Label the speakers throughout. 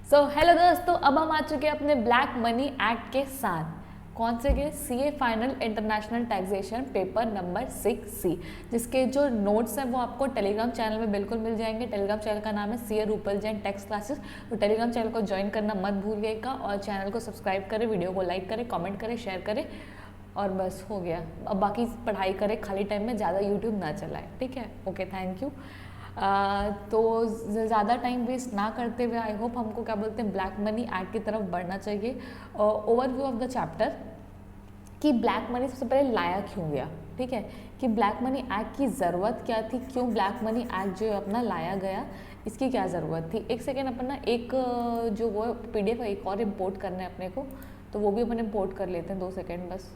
Speaker 1: Hello दोस्तों, अब हम आ चुके हैं अपने ब्लैक मनी एक्ट के साथ। कौन से के? CA final international taxation paper number 6C, जिसके जो नोट्स हैं वो आपको टेलीग्राम चैनल में बिल्कुल मिल जाएंगे। टेलीग्राम चैनल का नाम है CA Rupal Jain tax classes. तो टेलीग्राम चैनल को ज्वाइन करना मत भूलिएगा और चैनल को सब्सक्राइब करें, वीडियो को लाइक करें, कमेंट करें, शेयर करें और बस हो गया। अब बाकी पढ़ाई करें, खाली टाइम में ज़्यादा यूट्यूब ना चलाएं। ठीक है, ओके, थैंक यू। तो ज़्यादा टाइम वेस्ट ना करते हुए आई होप हमको क्या बोलते हैं ब्लैक मनी एक्ट की तरफ बढ़ना चाहिए। ओवरव्यू ऑफ द चैप्टर कि ब्लैक मनी सबसे पहले लाया क्यों गया। ठीक है, कि ब्लैक मनी एक्ट की ज़रूरत क्या थी, क्यों ब्लैक मनी एक्ट जो है अपना लाया गया, इसकी क्या ज़रूरत थी। एक सेकेंड, अपन ना एक जो वो PDF है एक और इम्पोर्ट करना है अपने को, तो वो भी अपन इम्पोर्ट कर लेते हैं। 2 सेकेंड बस।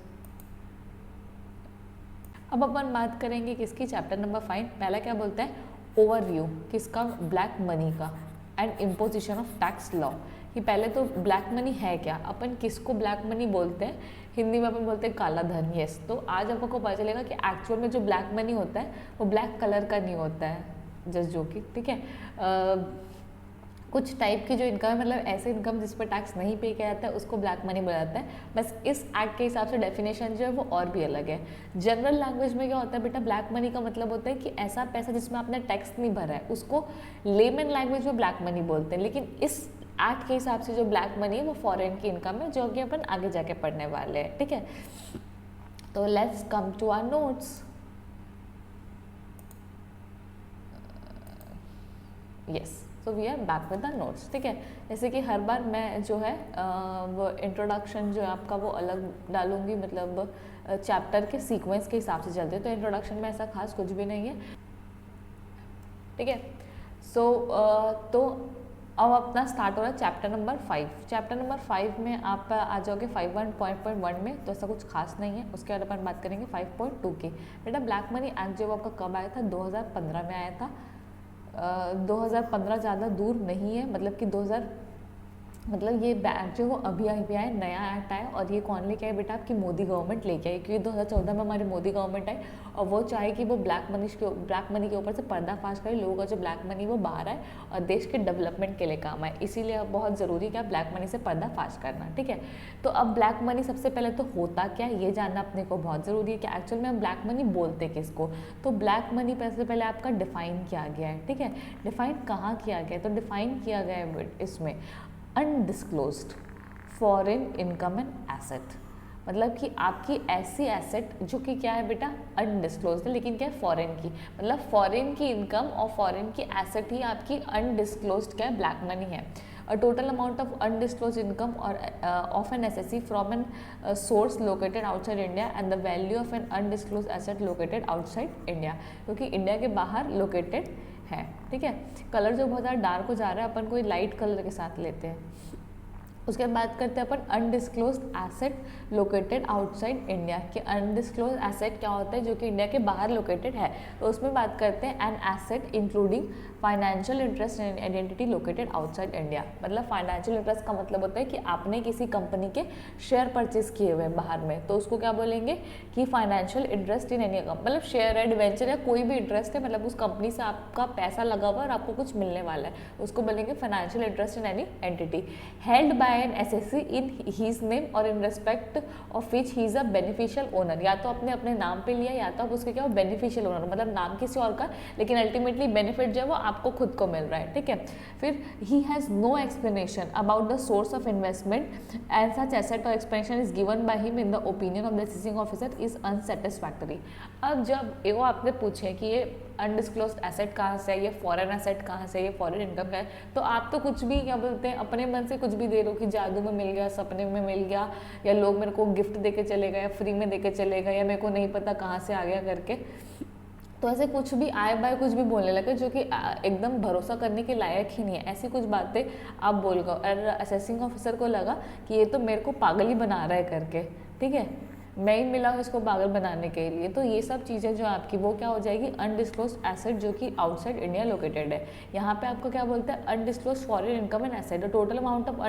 Speaker 1: अब अपन बात करेंगे किसकी, चैप्टर नंबर 5। पहला क्या बोलता है, ओवरव्यू किसका, ब्लैक मनी का and imposition of tax law. कि पहले तो ब्लैक मनी है क्या, अपन किसको ब्लैक मनी बोलते हैं, हिंदी में अपन बोलते हैं काला धन। यस, तो आज आपको पता चलेगा कि एक्चुअल में जो ब्लैक मनी होता है वो ब्लैक कलर का नहीं होता है, जस्ट जो कि ठीक है। कुछ टाइप की जो इनकम है, मतलब ऐसे इनकम जिस पर टैक्स नहीं पे किया जाता है उसको ब्लैक मनी बोला जाता है। बस इस एक्ट के हिसाब से डेफिनेशन जो है वो और भी अलग है। जनरल लैंग्वेज में क्या होता है बेटा, ब्लैक मनी का मतलब होता है कि ऐसा पैसा जिसमें आपने टैक्स नहीं भरा है, उसको लेमन लैंग्वेज में ब्लैक मनी बोलते हैं। लेकिन इस एक्ट के हिसाब से जो ब्लैक मनी है वो फॉरेन की इनकम है, जो कि अपन आगे जाके पढ़ने वाले हैं। ठीक है, तो let's come to our notes. Yes, so we are back with the notes. ठीक है, जैसे कि हर बार मैं जो है वो इंट्रोडक्शन जो है आपका वो अलग डालूंगी, मतलब चैप्टर के सीक्वेंस के हिसाब से चलते हैं। तो इंट्रोडक्शन में ऐसा खास कुछ भी नहीं है। ठीक है, तो अब अपना स्टार्ट हो रहा है चैप्टर नंबर 5। चैप्टर नंबर 5 में आप आ जाओगे 5.1 में, तो ऐसा कुछ खास नहीं है। उसके बाद अपन बात करेंगे 5.2 की। बेटा ब्लैक मनी एक्ट जो आपका कब आया था, 2015 में आया था। 2015 ज़्यादा दूर नहीं है, मतलब कि 2000 मतलब ये एक्ट जो वो अभी आया, नया एक्ट आया। और ये कौन लेके आए बेटा, आपकी मोदी गवर्नमेंट लेके आई, क्योंकि 2014 में हमारी मोदी गवर्नमेंट आई और वो चाहे कि वो ब्लैक मनी के ऊपर से पर्दाफाश करे, लोगों का जो ब्लैक मनी वो बाहर आए और देश के डेवलपमेंट के लिए काम आए। इसीलिए अब बहुत ज़रूरी क्या, ब्लैक मनी से पर्दाफाश करना। ठीक है, तो अब ब्लैक मनी सबसे पहले तो होता क्या है ये जानना अपने को बहुत ज़रूरी है कि एक्चुअल में हम ब्लैक मनी बोलते किसको। तो ब्लैक मनी सबसे पहले आपका डिफाइन किया गया है। ठीक है, डिफाइन कहाँ किया गया है, तो डिफाइन किया गया है इसमें undisclosed foreign income and asset. मतलब कि आपकी ऐसी एसेट जो कि क्या है बेटा, अनडिस्क्लोज्ड है, लेकिन क्या है, फॉरेन की। मतलब फॉरेन की इनकम और फॉरेन की एसेट ही आपकी अनडिस्क्लोज्ड क्या है, ब्लैक मनी है। A total amount of undisclosed income or of an SSE from an source located outside India and the value of an undisclosed asset located outside India, क्योंकि India के बाहर located है। ठीक है, colour जो बहुत ज़्यादा डार्क हो जा रहा है, अपन कोई लाइट कलर के साथ लेते हैं। उसके बाद बात करते हैं अपन undisclosed asset located outside India. कि अनडिस्क्लोज्ड एसेट क्या होता है, जो कि इंडिया के बाहर लोकेटेड है। तो उसमें बात करते हैं an asset including financial interest and identity located outside India. मतलब फाइनेंशियल इंटरेस्ट का मतलब होता है कि आपने किसी कंपनी के शेयर परचेज किए हुए हैं बाहर में, तो उसको क्या बोलेंगे कि financial interest in any company. मतलब शेयर है, डिवेंचर है, कोई भी इंटरेस्ट है, मतलब उस कंपनी से आपका पैसा लगा हुआ और आपको कुछ मिलने वाला है, उसको बोलेंगे financial interest in any entity held by an SSC in his name और in respect of which he is a beneficial owner. या तो अपने अपने नाम पे लिया, या तो आप उसके क्या हो, बेनिफिशियल ओनर, मतलब नाम किसी और का, लेकिन अल्टीमेटली बेनिफिट जो है वो आपको खुद को मिल रहा है। ठीक है, फिर he has no explanation about the source of investment and such asset और explanation is given by him in the opinion of the seizing officer is unsatisfactory. अब जब वो आपने पूछे कि ये अनडिस्क्लोज्ड एसेट कहाँ से है, ये फॉरेन एसेट कहाँ से है, ये फॉरेन इनकम का है, तो आप तो कुछ भी क्या बोलते हैं अपने मन से कुछ भी दे रहे हो कि जादू में मिल गया, सपने में मिल गया, या लोग मेरे को गिफ्ट देके चले गए, या फ्री में देके चले गए, या मेरे को नहीं पता कहाँ से आ गया करके। तो ऐसे कुछ भी आए बाय कुछ भी बोलने लगे जो कि एकदम भरोसा करने के लायक ही नहीं है। ऐसी कुछ बातें आप बोल गए और असेसिंग ऑफिसर को लगा कि ये तो मेरे को पागल ही बना रहा है करके। ठीक है, मैं ही मिला हूँ इसको पागल बनाने के लिए। तो ये सब चीज़ें जो आपकी वो क्या हो जाएगी, अनडिस्क्लोज्ड एसेट जो कि आउटसाइड इंडिया लोकेटेड है। यहाँ पे आपको क्या बोलते हैं, undisclosed foreign income and asset, the total amount of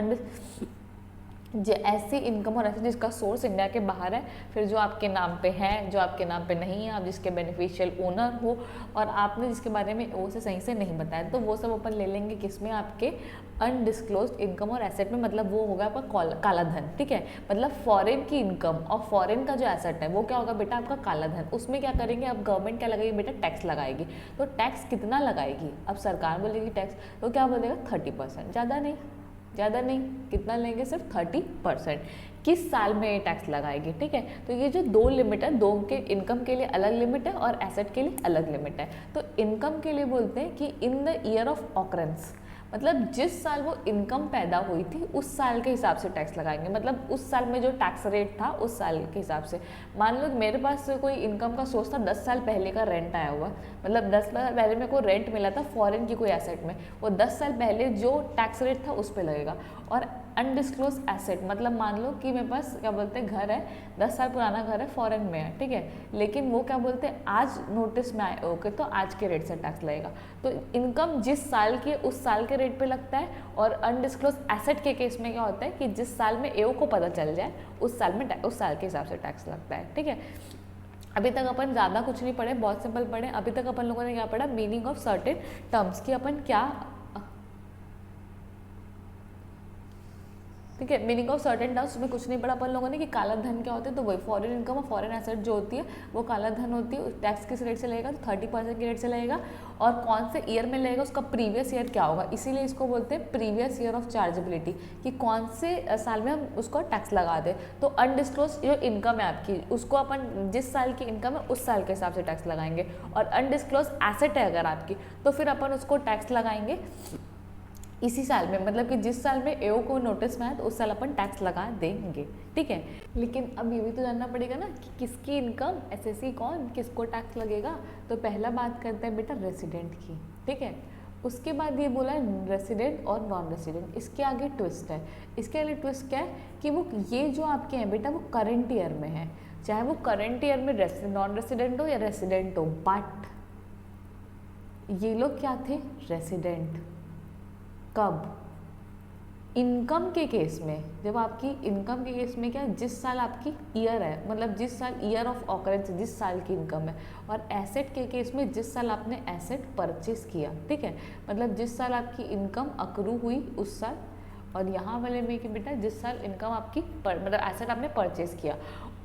Speaker 1: जो ऐसी इनकम और ऐसे जिसका सोर्स इंडिया के बाहर है, फिर जो आपके नाम पे है, जो आपके नाम पे नहीं है, आप जिसके बेनिफिशियल ओनर हो और आपने जिसके बारे में वो से सही से नहीं बताया, तो वो सब अपन ले लेंगे किसमें, आपके अनडिस्क्लोज्ड इनकम और एसेट में। मतलब वो होगा आपका काला धन, ठीक है। मतलब फॉरेन की इनकम और फॉरेन का जो एसेट है वो क्या होगा बेटा, आपका काला धन। उसमें क्या करेंगे, अब गवर्नमेंट क्या लगाएगी बेटा, टैक्स लगाएगी। तो टैक्स कितना लगाएगी, अब सरकार बोलेगी टैक्स, तो क्या बोलेगा 30%, ज़्यादा नहीं, कितना लेंगे, सिर्फ 30%। किस साल में ये टैक्स लगाएगी, ठीक है। तो ये जो दो लिमिट है, दो के इनकम के लिए अलग लिमिट है और एसेट के लिए अलग लिमिट है। तो इनकम के लिए बोलते हैं कि in the year of occurrence, मतलब जिस साल वो इनकम पैदा हुई थी उस साल के हिसाब से टैक्स लगाएंगे। मतलब उस साल में जो टैक्स रेट था उस साल के हिसाब से। मान लो मेरे पास कोई इनकम का सोर्स था 10 साल पहले का रेंट आया हुआ, मतलब 10 साल पहले मेरे को रेंट मिला था फॉरेन की कोई एसेट में, वो 10 साल पहले जो टैक्स रेट था उस पर लगेगा। और अनडिस्क्लोज एसेट, मतलब मान लो कि मेरे पास क्या बोलते हैं घर है, 10 साल पुराना घर है, फॉरेन में है, ठीक है, लेकिन वो क्या बोलते हैं आज नोटिस में आए, ओके, तो आज के रेट से टैक्स लगेगा। तो इनकम जिस साल की उस साल के रेट पे लगता है, और अनडिस्क्लोज एसेट के केस में क्या होता है कि जिस साल में एओ को पता चल जाए उस साल में उस साल के हिसाब से टैक्स लगता है, ठीक है। अभी तक अपन ज़्यादा कुछ नहीं पढ़े, बहुत सिंपल पढ़े। अभी तक अपन लोगों ने क्या पढ़ा, मीनिंग ऑफ सर्टेन टर्म्स की अपन क्या, ठीक है, मीनिंग ऑफ सर्टेन टर्म्स में कुछ नहीं पढ़ा अपन लोगों ने कि काला धन क्या होता है, तो वही फॉरेन इनकम और फॉरेन एसेट जो होती है वो काला धन होती है। टैक्स किस रेट से लगेगा, तो 30% के रेट से लगेगा, और कौन से ईयर में लगेगा उसका प्रीवियस ईयर क्या होगा, इसीलिए इसको बोलते हैं प्रीवियस ईयर ऑफ चार्जेबिलिटी, कि कौन से साल में हम उसको टैक्स लगा दें। तो अनडिस्क्लोज जो इनकम है आपकी, उसको अपन जिस साल की इनकम है उस साल के हिसाब से टैक्स लगाएंगे, और अनडिस्क्लोज एसेट है अगर आपकी, तो फिर अपन उसको टैक्स लगाएंगे इसी साल में, मतलब कि जिस साल में एओ को नोटिस में आए तो उस साल अपन टैक्स लगा देंगे, ठीक है। लेकिन अब ये भी तो जानना पड़ेगा ना कि किसकी इनकम, एसएससी कौन, किसको टैक्स लगेगा। तो पहला बात करते हैं बेटा रेसिडेंट की, ठीक है। उसके बाद ये बोला है रेसिडेंट और नॉन रेसिडेंट, इसके आगे ट्विस्ट है। इसके आगे ट्विस्ट क्या है कि वो ये जो आपके हैं बेटा वो करंट ईयर में है, चाहे वो करंट ईयर में नॉन रेसिडेंट हो या रेसिडेंट हो, बट ये लोग क्या थे, रेसिडेंट। कब, इनकम के केस में, जब आपकी इनकम के केस में क्या, जिस साल आपकी ईयर है, मतलब जिस साल ईयर ऑफ ऑकरेंस जिस साल की इनकम है, और एसेट के केस में जिस साल आपने एसेट परचेस किया, ठीक है, मतलब जिस साल आपकी इनकम अक्रू हुई उस साल, और यहाँ वाले में कि बेटा जिस साल इनकम आपकी मतलब एसेट आपने परचेस किया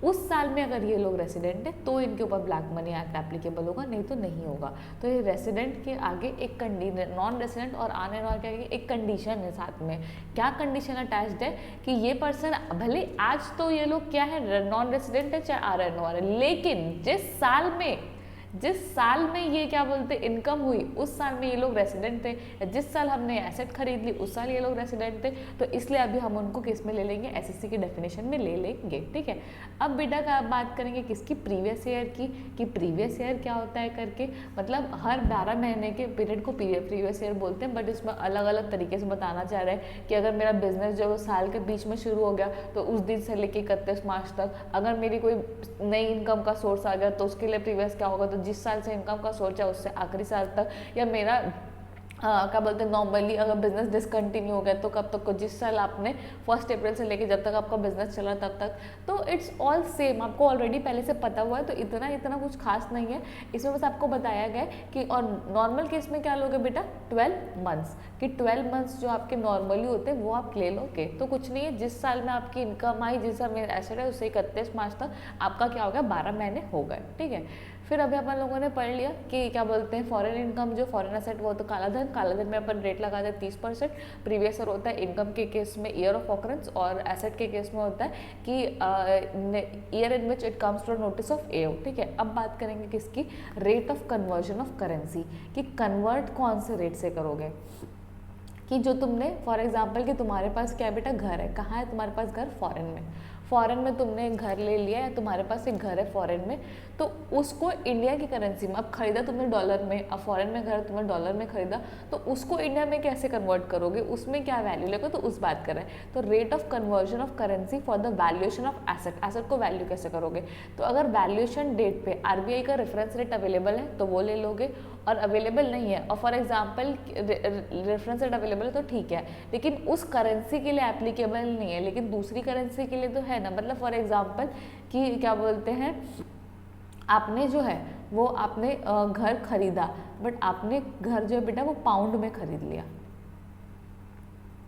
Speaker 1: उस साल में अगर ये लोग रेसिडेंट है तो इनके ऊपर ब्लैक मनी एक्ट एप्लीकेबल होगा, नहीं तो नहीं होगा। तो ये रेसिडेंट के आगे एक कंडीशन, नॉन रेसिडेंट और आने वाले के आगे एक कंडीशन है साथ में। क्या कंडीशन अटैच्ड है कि ये पर्सन भले आज तो ये लोग क्या है नॉन रेसिडेंट है चाहे RNO है, लेकिन जिस साल में ये क्या बोलते इनकम हुई उस साल में ये लोग रेसिडेंट थे, जिस साल हमने एसेट खरीद ली उस साल ये लोग रेसिडेंट थे, तो इसलिए अभी हम उनको किस में ले लेंगे, एसएससी की डेफिनेशन में ले लेंगे, ठीक है। अब बेटा का बात करेंगे किसकी, प्रीवियस ईयर की, कि प्रीवियस ईयर क्या होता है करके, मतलब हर 12 महीने के पीरियड को प्रीवियस ईयर बोलते हैं, बट इसमें अलग अलग तरीके से बताना चाह रहे हैं कि अगर मेरा बिजनेस जो साल के बीच में शुरू हो गया तो उस दिन से लेके 31 मार्च तक, अगर मेरी कोई नई इनकम का सोर्स आ गया तो उसके लिए प्रीवियस क्या होगा, तो जिस साल से इनकम का सोर्स है उससे आखिरी साल तक, या मेरा क्या बोलते हैं नॉर्मली अगर बिजनेस डिसकंटिन्यू हो गया तो कब तक को, जिस साल आपने 1 अप्रैल से लेके जब तक आपका बिजनेस चला तब तक, तो इट्स ऑल सेम, आपको ऑलरेडी पहले से पता हुआ है, तो इतना कुछ खास नहीं है इसमें। बस आपको बताया गया है कि, और नॉर्मल केस में क्या लोगे बेटा 12 मंथ्स, कि 12 मंथ्स जो आपके नॉर्मली होते हैं वो आप ले लोगे, तो कुछ नहीं है, जिस साल में आपकी इनकम आई, जिस साल में एसेट है उससे 31 मार्च तक आपका क्या हो गया, 12 महीने हो गए, ठीक है। फिर अभी अपन लोगों ने पढ़ लिया कि क्या बोलते हैं फॉरेन इनकम, जो फॉरेन एसेट वो तो काला धन में अपन रेट लगाते हैं 30%, प्रीवियस ईयर होता है इनकम के केस में ईयर ऑफ ऑकरेंस, और एसेट के केस में होता है कि year in which it comes to notice of AO, ठीक है। अब बात करेंगे किसकी, rate of conversion of currency, कि कन्वर्ट कौन से रेट से करोगे, कि जो तुमने फॉर एग्जाम्पल कि तुम्हारे पास क्या बेटा घर है, कहाँ है तुम्हारे पास घर, फॉरेन में तुमने एक घर ले लिया, या तुम्हारे पास एक घर है फॉरेन में, तो उसको इंडिया की करेंसी में अब खरीदा तुमने डॉलर में, अब फॉरेन में घर तुमने डॉलर में खरीदा, तो उसको इंडिया में कैसे कन्वर्ट करोगे, उसमें क्या वैल्यू लगेगा, तो उस बात कर रहे हैं। तो rate of conversion of currency for the valuation of asset को वैल्यू कैसे करोगे, तो अगर वैल्यूएशन डेट पे RBI का रेफरेंस रेट अवेलेबल है तो वो ले लोगे, और अवेलेबल नहीं है, और for example reference rate available है तो ठीक है, लेकिन उस करेंसी के लिए एप्लीकेबल नहीं है, लेकिन दूसरी करेंसी के लिए तो है ना। मतलब फॉर एग्जांपल कि क्या बोलते हैं, आपने जो है वो आपने घर खरीदा, बट आपने घर जो है बेटा वो पाउंड में खरीद लिया,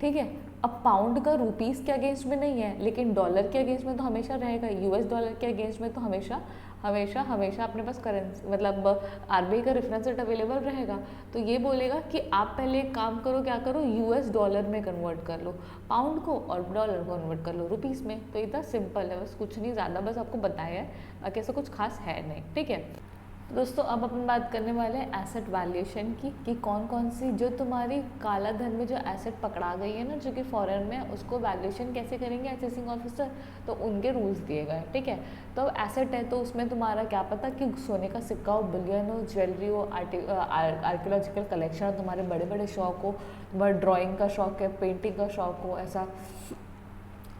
Speaker 1: ठीक है। अब पाउंड का रुपीस के अगेंस्ट में नहीं है, लेकिन डॉलर के अगेंस्ट में तो हमेशा रहेगा, यूएस डॉलर के अगेंस्ट में तो हमेशा हमेशा हमेशा अपने पास करेंसी मतलब आरबीआई का रेफरेंस रेट अवेलेबल रहेगा। तो ये बोलेगा कि आप पहले एक काम करो, क्या करो, यूएस डॉलर में कन्वर्ट कर लो पाउंड को, और डॉलर को कन्वर्ट कर लो रुपीस में। तो इतना सिंपल है, बस कुछ नहीं ज़्यादा, बस आपको बताया है, बाकी ऐसा कुछ खास है नहीं, ठीक है। दोस्तों अब अपन बात करने वाले हैं एसेट वैल्यूएशन की, कि कौन कौन सी जो तुम्हारी काला धन में जो एसेट पकड़ा गई है ना, जो कि फॉरेन में, उसको वैल्यूएशन कैसे करेंगे असेसिंग ऑफिसर, तो उनके रूल्स दिए गए, ठीक है। तो अब एसेट है तो उसमें तुम्हारा क्या पता कि सोने का सिक्का हो, बुलियन हो, ज्वेलरी हो, आर्कियोलॉजिकल कलेक्शन हो, तुम्हारे बड़े बड़े शौक हो, तुम्हारा ड्राइंग का शौक है, पेंटिंग का शौक हो, ऐसा,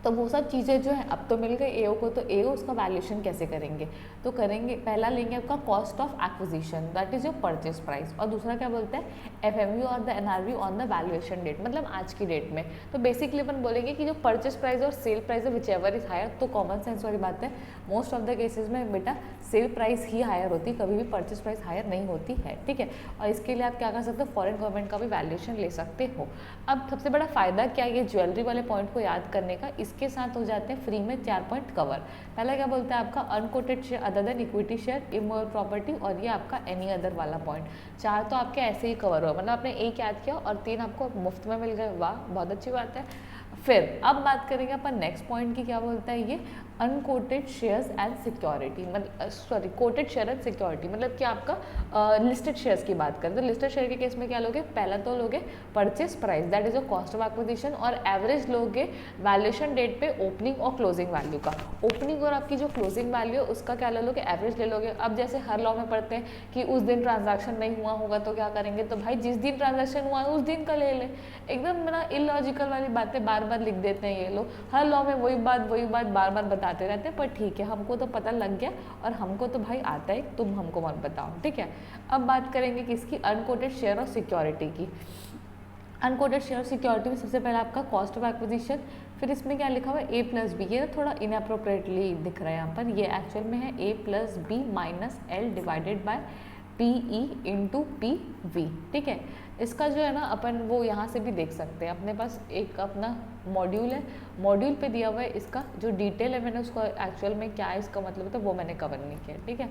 Speaker 1: तो वो सब चीज़ें जो है अब तो मिल गई एओ को, तो एओ उसका वैल्यूएशन कैसे करेंगे, तो करेंगे पहला लेंगे आपका cost of acquisition, that is your purchase price, और दूसरा क्या बोलते हैं एफएमयू और the NRV on the valuation date, मतलब आज की डेट में। तो बेसिकली अपन बोलेंगे कि जो परचेज प्राइस और सेल प्राइस है विच एवर इज हायर, तो कॉमन सेंस वाली बात है, मोस्ट ऑफ द केसेज में बेटा सेल प्राइस ही हायर होती है, कभी भी परचेज प्राइस हायर नहीं होती है, ठीक है। और इसके लिए आप क्या कर सकते हो, फॉरेन गवर्नमेंट का भी वैल्यूएशन ले सकते हो। अब सबसे बड़ा फायदा क्या है ये ज्वेलरी वाले पॉइंट को याद करने का, इसके साथ हो जाते हैं फ्री में 4 पॉइंट कवर। पहला क्या बोलते हैं आपका unquoted share other than equity share, immovable property, और ये आपका एनी अदर वाला पॉइंट। 4 तो आपके ऐसे ही कवर हो, मतलब आपने एक याद किया और 3 आपको मुफ्त में मिल गए, वाह बहुत अच्छी बात है। फिर अब बात करेंगे अपन नेक्स्ट पॉइंट की, क्या बोलता है ये अनकोटेड शेयर्स एंड सिक्योरिटी, मतलब sorry coated share and security, मतलब कि आपका लिस्टेड शेयर्स की बात करें तो लिस्टेड शेयर के केस में क्या लोगे, पहला तो लोगे purchase price that is a cost of acquisition, और एवरेज लोगे वैल्यूएशन डेट पे ओपनिंग और क्लोजिंग वैल्यू का, ओपनिंग और आपकी जो क्लोजिंग वैल्यू है उसका क्या ले लोगे, एवरेज ले लोगे। अब जैसे हर लॉ में पढ़ते हैं कि उस दिन ट्रांजैक्शन नहीं हुआ होगा तो क्या करेंगे, तो भाई जिस दिन ट्रांजैक्शन हुआ है उस दिन का ले ले, एकदम ना इलॉजिकल वाली बातें बार बार लिख देते हैं ये लोग, हर लॉ में वही बात बार बार बताते रहते हैं, पर ठीक है हमको तो पता लग गया और हमको तो भाई आता है, तुम हमको मत बताओ, ठीक है। अब बात करेंगे किसकी, अनकोटेड शेयर और सिक्योरिटी की। अनकोटेड शेयर सिक्योरिटी में सबसे पहले आपका कॉस्ट ऑफ एक्विजिशन, फिर इसमें क्या लिखा हुआ है ए प्लस बी, ये थोड़ा इनअप्रोप्रिएटली दिख रहा है यहाँ पर, ये एक्चुअल में है a plus b minus l divided by p e into p v, ठीक है। इसका जो है ना अपन वो यहाँ से भी देख सकते हैं, अपने पास एक अपना मॉड्यूल है, मॉड्यूल पे दिया हुआ है, इसका जो डिटेल है मैंने उसको एक्चुअल में क्या है इसका मतलब होता है वो मैंने कवर नहीं किया, ठीक है।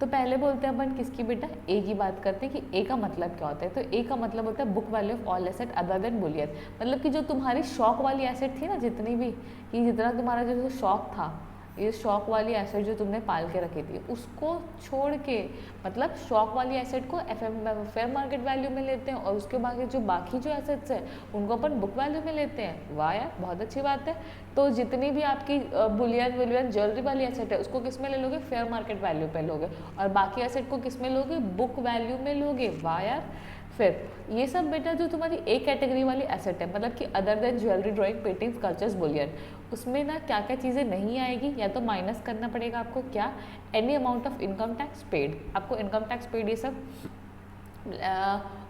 Speaker 1: तो पहले बोलते हैं अपन किसकी बेटा, ए की बात करते हैं कि ए का मतलब क्या होता है, तो ए का मतलब होता है book value of all asset other than Boolean, मतलब कि जो तुम्हारी शौक वाली एसेट थी ना, जितनी भी, कि जितना तुम्हारा जो शौक था, ये शौक वाली एसेट जो तुमने पाल के रखी थी उसको छोड़ के, मतलब शौक वाली एसेट को फेयर मार्केट वैल्यू में लेते हैं, और उसके बाद जो बाकी जो एसेट्स हैं उनको अपन बुक वैल्यू में लेते हैं, वाह यार बहुत अच्छी बात है। तो जितनी भी आपकी बुलियन ज्वेलरी वाली एसेट है उसको किस में ले लोगे, फेयर मार्केट वैल्यू पे लोगे, और बाकी एसेट को किस में लोगे, बुक वैल्यू में लोगे, वाह यार। फिर ये सब बेटा जो तुम्हारी एक कैटेगरी वाली एसेट है, मतलब कि other than jewellery, drawing, painting, sculptures, Boolean, उसमें ना क्या क्या चीज़ें नहीं आएगी, या तो माइनस करना पड़ेगा आपको क्या, any amount of income tax paid, आपको इनकम टैक्स पेड ये सब,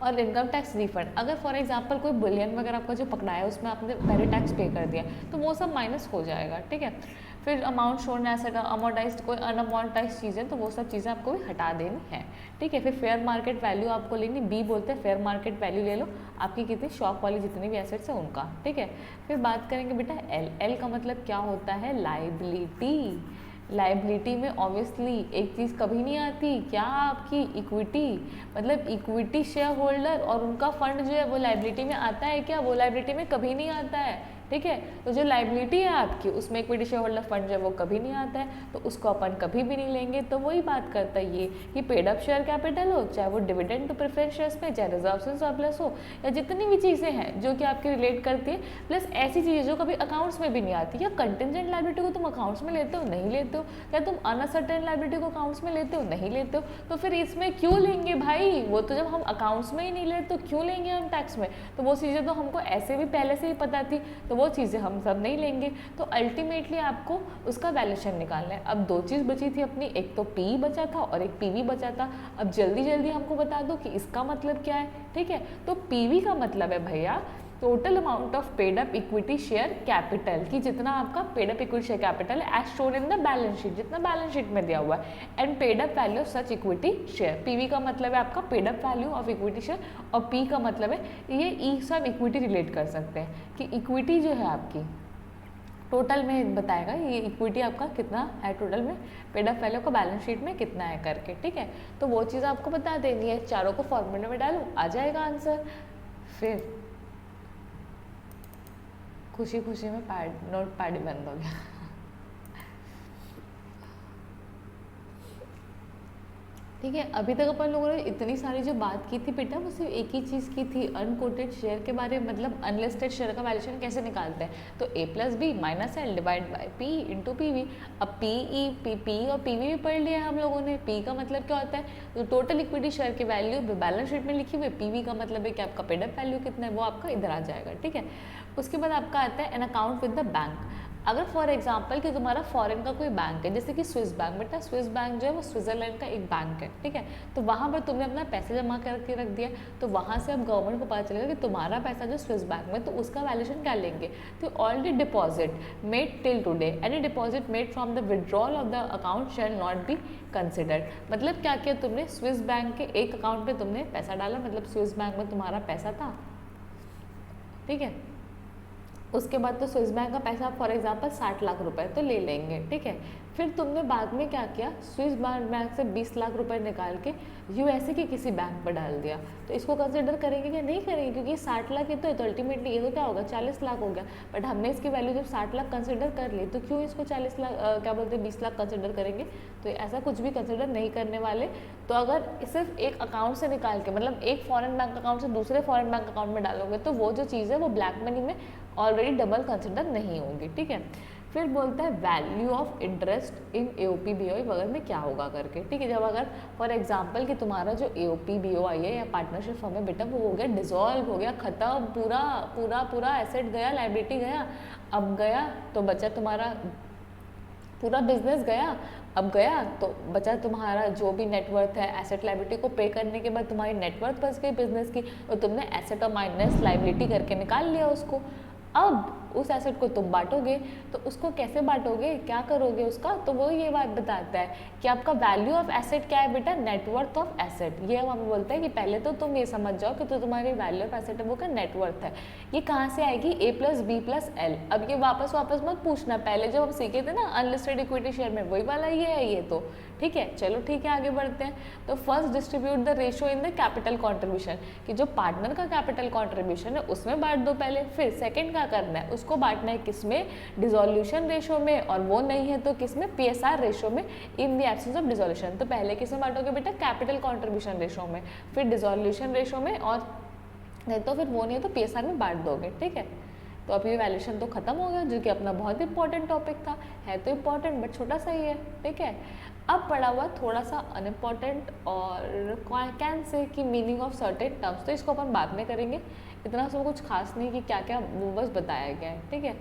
Speaker 1: और इनकम टैक्स रिफंड। अगर फॉर एग्जांपल कोई बुलियन वगैरह आपका जो पकड़ा है उसमें आपने पहले टैक्स पे कर दिया तो वो सब माइनस हो जाएगा, ठीक है। फिर अमाउंट शोन एसेट अमाउंटाइज्ड कोई अनअमाउंटाइज्ड चीज़ें, तो वो सब चीज़ें आपको भी हटा देनी है, ठीक है। फिर फेयर मार्केट वैल्यू आपको लेनी, बी बोलते हैं फेयर मार्केट वैल्यू ले लो आपकी कितनी शॉप वाली जितनी भी एसेट्स है उनका, ठीक है। फिर बात करेंगे बेटा एल, एल का मतलब क्या होता है, लाइबिलिटी। लाइबिलिटी में ऑब्वियसली एक चीज़ कभी नहीं आती, क्या आपकी इक्विटी, मतलब इक्विटी शेयर होल्डर और उनका फंड जो है वो लाइबिलिटी में आता है क्या, वो लाइबिलिटी में कभी नहीं आता है, ठीक है। तो जो लाइबिलिटी है आपकी उसमें इक्विटी शेयर होल्डर फंड जो है वो कभी नहीं आता है, तो उसको अपन कभी भी नहीं लेंगे। तो वही बात करता है ये कि पेड अप शेयर कैपिटल हो, चाहे वो डिविडेंड टू प्रेफरेंस शेयर्स में, चाहे रिजर्व सरप्लस हो, या जितनी भी चीज़ें हैं जो कि आपके रिलेट करती है, प्लस ऐसी चीज़ें जो कभी अकाउंट्स में भी नहीं आती, या कंटिजेंट लाइबिलिटी को तुम अकाउंट्स में लेते हो नहीं लेते हो, लेते हो? क्या तुम अनसर्टेन लाइबिलिटी को अकाउंट्स में लेते हो? नहीं लेते हो। तो फिर इसमें क्यों लेंगे भाई? वो तो जब हम अकाउंट्स में ही नहीं लेते तो क्यों लेंगे हम टैक्स में? तो वो चीज़ें तो हमको ऐसे भी पहले से ही पता थी, तो वो चीज़ें हम सब नहीं लेंगे। तो अल्टीमेटली आपको उसका वैल्यूएशन निकालना है। अब दो चीज़ बची थी अपनी, एक तो पी बचा था और एक पीवी बचा था। अब जल्दी जल्दी हमको बता दो कि इसका मतलब क्या है, ठीक है। तो पीवी का मतलब है भैया total amount of paid up equity share capital, कि जितना आपका paid up equity share capital है as shown in the balance sheet, जितना बैलेंस शीट में दिया हुआ है, and paid up value of such equity share. PV का मतलब है आपका paid up value of equity share, और पी का मतलब है ये ई सब इक्विटी रिलेट कर सकते हैं कि इक्विटी जो है आपकी टोटल में बताएगा ये इक्विटी आपका कितना है टोटल में, पेड अप वैल्यू का बैलेंस शीट में कितना है करके, ठीक है। तो वो चीज़ आपको बता देनी है, चारों को फॉर्मूले में डालो आ जाएगा आंसर। फिर खुशी खुशी में नोट पैड बंद हो गया। ठीक है, अभी तक अपन लोगों ने इतनी सारी जो बात की थी बेटा वो सिर्फ एक ही चीज़ की थी, अनकोटेड शेयर के बारे में, मतलब अनलिस्टेड शेयर का वैल्यूएशन कैसे निकालते हैं। तो a plus b minus l divide by p into p v. अब पी और पी वी भी पढ़ लिया है हम लोगों ने। पी का मतलब क्या होता है, तो टोटल इक्विटी शेयर की वैल्यू बैलेंस शीट में लिखी हुई। पी वी का मतलब है कि आपका पेड अप वैल्यू कितना है, वो आपका इधर आ जाएगा, ठीक है। उसके बाद आपका आता है an account with the bank. अगर फॉर एग्जांपल कि तुम्हारा फॉरेन का कोई बैंक है, जैसे कि स्विस बैंक, बेटा स्विस बैंक जो है वो स्विट्जरलैंड का एक बैंक है, ठीक है। तो वहाँ पर तुमने अपना पैसे जमा करके रख दिया, तो वहाँ से अब गवर्नमेंट को पता चलेगा कि तुम्हारा पैसा जो स्विस बैंक में, तो उसका वैल्यूएशन क्या लेंगे। तो already deposit made till today, any deposit made from the withdrawal of the account shell not be considered. मतलब क्या किया तुमने, स्विस बैंक के एक अकाउंट में तुमने पैसा डाला, मतलब स्विस बैंक में तुम्हारा पैसा था, ठीक है। उसके बाद तो स्विस बैंक का पैसा फॉर एग्जांपल 60 लाख रुपए तो ले लेंगे, ठीक है। फिर तुमने बाद में क्या किया, स्विस बैंक से 20 लाख रुपए निकाल के यूएसए के किसी बैंक पर डाल दिया, तो इसको कंसिडर करेंगे क्या, नहीं करेंगे, क्योंकि 60 लाख ही तो है, तो अल्टीमेटली ये तो क्या होगा 40 लाख हो गया। बट हमने इसकी वैल्यू जब 60 लाख कंसिडर कर ली, तो क्यों इसको 40 लाख क्या बोलते हैं 20 लाख कंसिडर करेंगे। तो ऐसा कुछ भी कंसिडर नहीं करने वाले। तो अगर सिर्फ एक अकाउंट से निकाल के, मतलब एक फॉरेन बैंक अकाउंट से दूसरे फॉरेन बैंक अकाउंट में डालोगे, तो वो जो चीज़ है वो ब्लैक मनी में ऑलरेडी डबल कंसिडर नहीं होगी, ठीक है। फिर बोलता है value of interest in AOP BOI बगल में क्या होगा करके, ठीक है। जब अगर फॉर एग्जांपल कि तुम्हारा जो एओपी बीओआई है या पार्टनरशिप फर्म है बेटा, वो हो गया डिसॉल्व, हो गया ख़त्म, पूरा पूरा पूरा एसेट गया, लाइबिलिटी गया, अब गया तो बचा तुम्हारा पूरा बिजनेस गया, अब गया तो बचा तुम्हारा जो भी नेटवर्थ है, एसेट लाइबिलिटी को पे करने के बाद तुम्हारी नेटवर्थ बच गई बिजनेस की, और तुमने एसेट और माइनस लाइबिलिटी करके निकाल लिया उसको। अब उस एसेट को तुम बांटोगे, तो उसको कैसे बांटोगे, क्या करोगे उसका, तो वो ये बात बताता है कि आपका वैल्यू ऑफ एसेट क्या है बेटा, नेटवर्थ ऑफ एसेट। ये हम हमें बोलते हैं कि पहले तो तुम ये समझ जाओ कि तो तुम्हारी वैल्यू ऑफ एसेट है वो क्या नेटवर्थ है। ये कहाँ से आएगी, ए प्लस बी प्लस एल। अब ये वापस मत पूछना, पहले जो हम सीखे थे ना अनलिस्टेड इक्विटी शेयर में, वही वाला ये है ये तो, ठीक है। चलो ठीक है, आगे बढ़ते हैं। तो first distribute the ratio in the capital contribution, कि जो पार्टनर का कैपिटल कॉन्ट्रीब्यूशन है उसमें बांट दो पहले। फिर सेकंड क्या करना है, उसको बांटना है किसमें, डिसोल्यूशन रेशियो में, और वो नहीं है तो किसमें, पीएसआर रेशियो में, in the absence of dissolution. तो पहले किसमें बांटोगे बेटा, कैपिटल कॉन्ट्रीब्यूशन रेशियो में, फिर डिसोल्यूशन रेशियो में, और नहीं तो फिर वो नहीं है तो पीएसआर में बांट दोगे, ठीक है। तो अभी वैल्यूएशन तो खत्म हो गया, जो कि अपना बहुत इंपॉर्टेंट टॉपिक था, है तो इंपॉर्टेंट बट छोटा सा ही है, ठीक है। अब पढ़ा हुआ थोड़ा सा अनइम्पॉर्टेंट और कैन से कि मीनिंग ऑफ सर्टेन टर्म्स, तो इसको अपन बाद में करेंगे, इतना सब कुछ खास नहीं कि क्या क्या वो बस बताया गया है, ठीक है।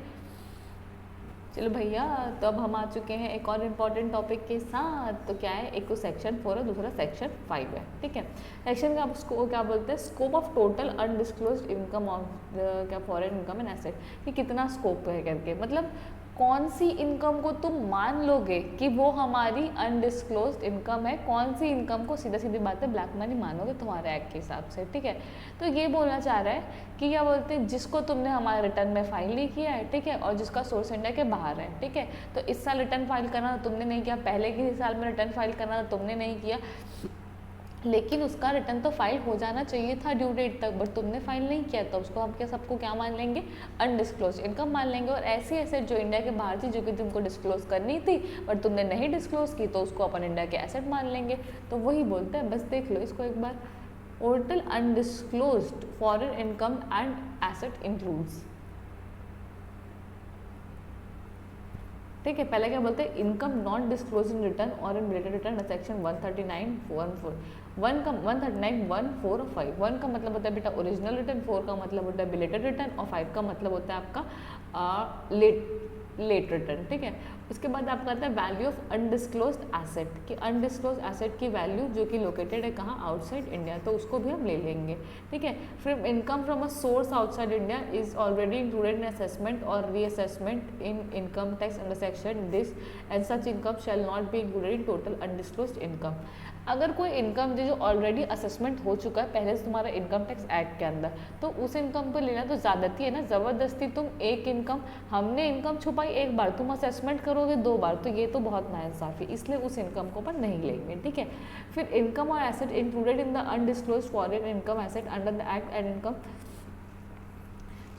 Speaker 1: चलो भैया, तो अब हम आ चुके हैं एक और इम्पॉर्टेंट टॉपिक के साथ। तो क्या है, एक तो सेक्शन 4 है, दूसरा सेक्शन 5 है, ठीक है। सेक्शन का उसको क्या बोलते हैं, scope of total undisclosed income of क्या फॉरेन इनकम एंड एसेट, कि कितना स्कोप है करके, मतलब कौन सी इनकम को तुम मान लोगे कि वो हमारी अनडिस्क्लोज्ड इनकम है, कौन सी इनकम को सीधा सीधी बात है ब्लैक मनी मानोगे तुम्हारे एक्ट के हिसाब से, ठीक है। तो ये बोलना चाह रहा है कि क्या बोलते हैं, जिसको तुमने हमारे रिटर्न में फाइल नहीं किया है, ठीक है, और जिसका सोर्स इंडिया के बाहर है, ठीक है। तो इस साल रिटर्न फाइल करना तुमने नहीं किया, पहले के साल में रिटर्न फाइल करना तुमने नहीं किया, लेकिन उसका रिटर्न तो फाइल हो जाना चाहिए था ड्यू डेट तक, बट तुमने फाइल नहीं किया, तो उसको हम क्या सबको क्या मान लेंगे, अनडिस्क्लोज इनकम मान लेंगे। और ऐसी एसेट जो इंडिया के बाहर थी, जो कि तुमको डिस्क्लोज करनी थी बट तुमने नहीं डिस्क्लोज की, तो उसको अपन इंडिया के एसेट मान लेंगे। तो वही बोलते हैं, बस देख लो इसको एक बार, total undisclosed foreign income and asset includes, ठीक है। पहले क्या बोलते हैं, income not disclose in return और इन रिलेटेड रिटर्न सेक्शन 139(1)(4). 1 4 और 5। 1 का मतलब होता है बेटा ओरिजिनल रिटर्न, 4 का मतलब होता है बिलेटेड रिटर्न और 5 का मतलब होता है आपका लेट रिटर्न। ठीक है। उसके बाद आपका आता है वैल्यू ऑफ अनडिस्क्लोज्ड एसेट, कि अनडिस्क्लोज एसेट की वैल्यू जो कि लोकेटेड है कहाँ, आउटसाइड इंडिया, तो उसको भी हम ले लेंगे। ठीक है। फिर income from a source outside India is already included in assessment और reassessment in income tax under section this and such income shall not be included in total undisclosed income. अगर कोई इनकम जो ऑलरेडी असेसमेंट हो चुका है पहले से तुम्हारा इनकम टैक्स एक्ट के अंदर, तो उस इनकम को लेना तो ज़्यादती है ना, ज़बरदस्ती तुम एक इनकम, हमने इनकम छुपाई एक बार, तुम असेसमेंट करोगे 2 बार, तो ये तो बहुत नाइंसाफ़ी, इसलिए उस इनकम को पर नहीं लेंगे। ठीक है। फिर इनकम और asset included in the undisclosed foreign income asset under the act and income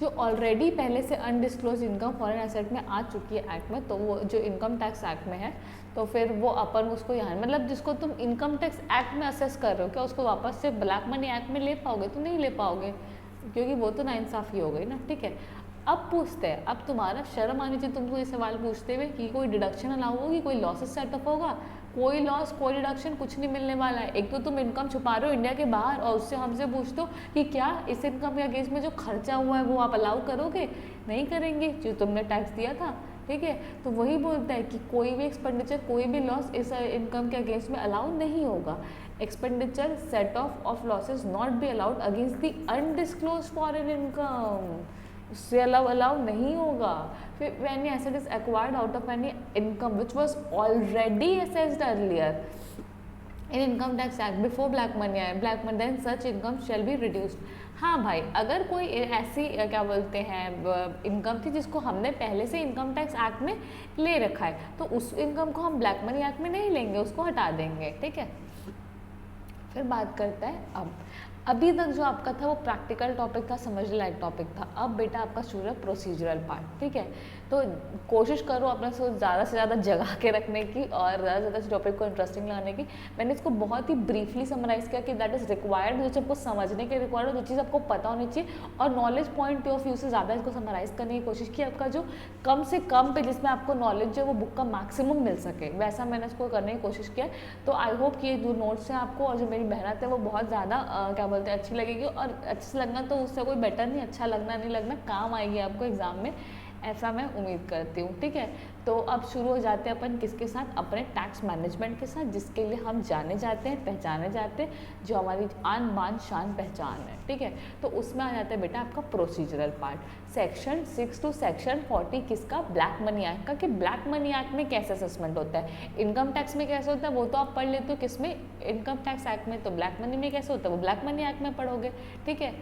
Speaker 1: जो ऑलरेडी पहले से अनडिस्क्लोज इनकम फॉरेन एसेट में आ चुकी है एक्ट में, तो वो जो इनकम टैक्स एक्ट में है, तो फिर वो अपन उसको यहाँ मतलब जिसको तुम इनकम टैक्स एक्ट में असेस कर रहे हो, क्या उसको वापस से ब्लैक मनी एक्ट में ले पाओगे? तो नहीं ले पाओगे, क्योंकि वो तो नाइंसाफ़ी हो गई ना। ठीक है। अब पूछते हैं, अब तुम्हारा शर्म आनी चाहिए तुमको ये सवाल पूछते हुए कि कोई डिडक्शन अलाउ होगी, कोई लॉसेस सेटअप होगा? कोई लॉस कोई डिडक्शन कुछ नहीं मिलने वाला है। एक तो तुम इनकम छुपा रहे हो इंडिया के बाहर और उससे हमसे पूछते हो कि क्या इस इनकम के अगेंस्ट में जो खर्चा हुआ है वो आप अलाउ करोगे? नहीं करेंगे, जो तुमने टैक्स दिया था। ठीक है। तो वही बोलता है कि कोई भी एक्सपेंडिचर, कोई भी लॉस इस इनकम के अगेंस्ट में अलाउ नहीं होगा। Expenditure set off losses not be allowed against the undisclose foreign income, उससे अलाउ नहीं होगा। फिर when asset is acquired out of any income which was already assessed earlier in income tax act before black money आए, black money then such income shall be reduced. हाँ भाई, अगर कोई ऐसी क्या बोलते हैं इनकम थी जिसको हमने पहले से इनकम टैक्स एक्ट में ले रखा है, तो उस इनकम को हम ब्लैक मनी एक्ट में नहीं लेंगे, उसको हटा देंगे। ठीक है। फिर बात करता है अभी तक जो आपका था वो प्रैक्टिकल टॉपिक था, समझने लायक टॉपिक था। अब बेटा आपका शुरू है प्रोसीजरल पार्ट। ठीक है। तो कोशिश करो अपने से ज़्यादा जगा के रखने की और ज़्यादा से ज़्यादा टॉपिक को इंटरेस्टिंग लगाने की। मैंने इसको बहुत ही ब्रीफली समराइज़ किया कि दैट इज़ रिक्वायर्ड, जो चीज़ आपको समझने के रिक्वायर्ड हो, जो चीज़ आपको पता होनी चाहिए, और नॉलेज पॉइंट ऑफ व्यू से ज़्यादा इसको समराइज़ करने की कोशिश की। आपका जो कम से कम पे जिसमें आपको नॉलेज जो है वो बुक का मैक्सिमम मिल सके, वैसा मैंने इसको करने की कोशिश किया। तो आई होप कि ये जो नोट्स हैं आपको और जो मेरी मेहनत है वो बहुत ज़्यादा क्या बोलते हैं अच्छी लगेगी, और अच्छे से लगना तो उससे कोई बेटर नहीं, अच्छा लगना नहीं लगना काम आएगी आपको एग्जाम में, ऐसा मैं उम्मीद करती हूँ। ठीक है। तो अब शुरू हो जाते हैं अपन किसके साथ, अपने टैक्स मैनेजमेंट के साथ, जिसके लिए हम जाने जाते हैं, पहचाने जाते हैं, जो हमारी आन बान शान पहचान है। ठीक है। तो उसमें आ जाता है बेटा आपका procedural part, section 6 to section 40 किसका, ब्लैक मनी एक्ट का, कि ब्लैक मनी एक्ट में कैसे असेसमेंट होता है, इनकम टैक्स में कैसे होता है वो तो आप पढ़ लेते हो किसमें, इनकम टैक्स एक्ट में, तो ब्लैक मनी में कैसे होता है वो ब्लैक मनी एक्ट में पढ़ोगे। ठीक है।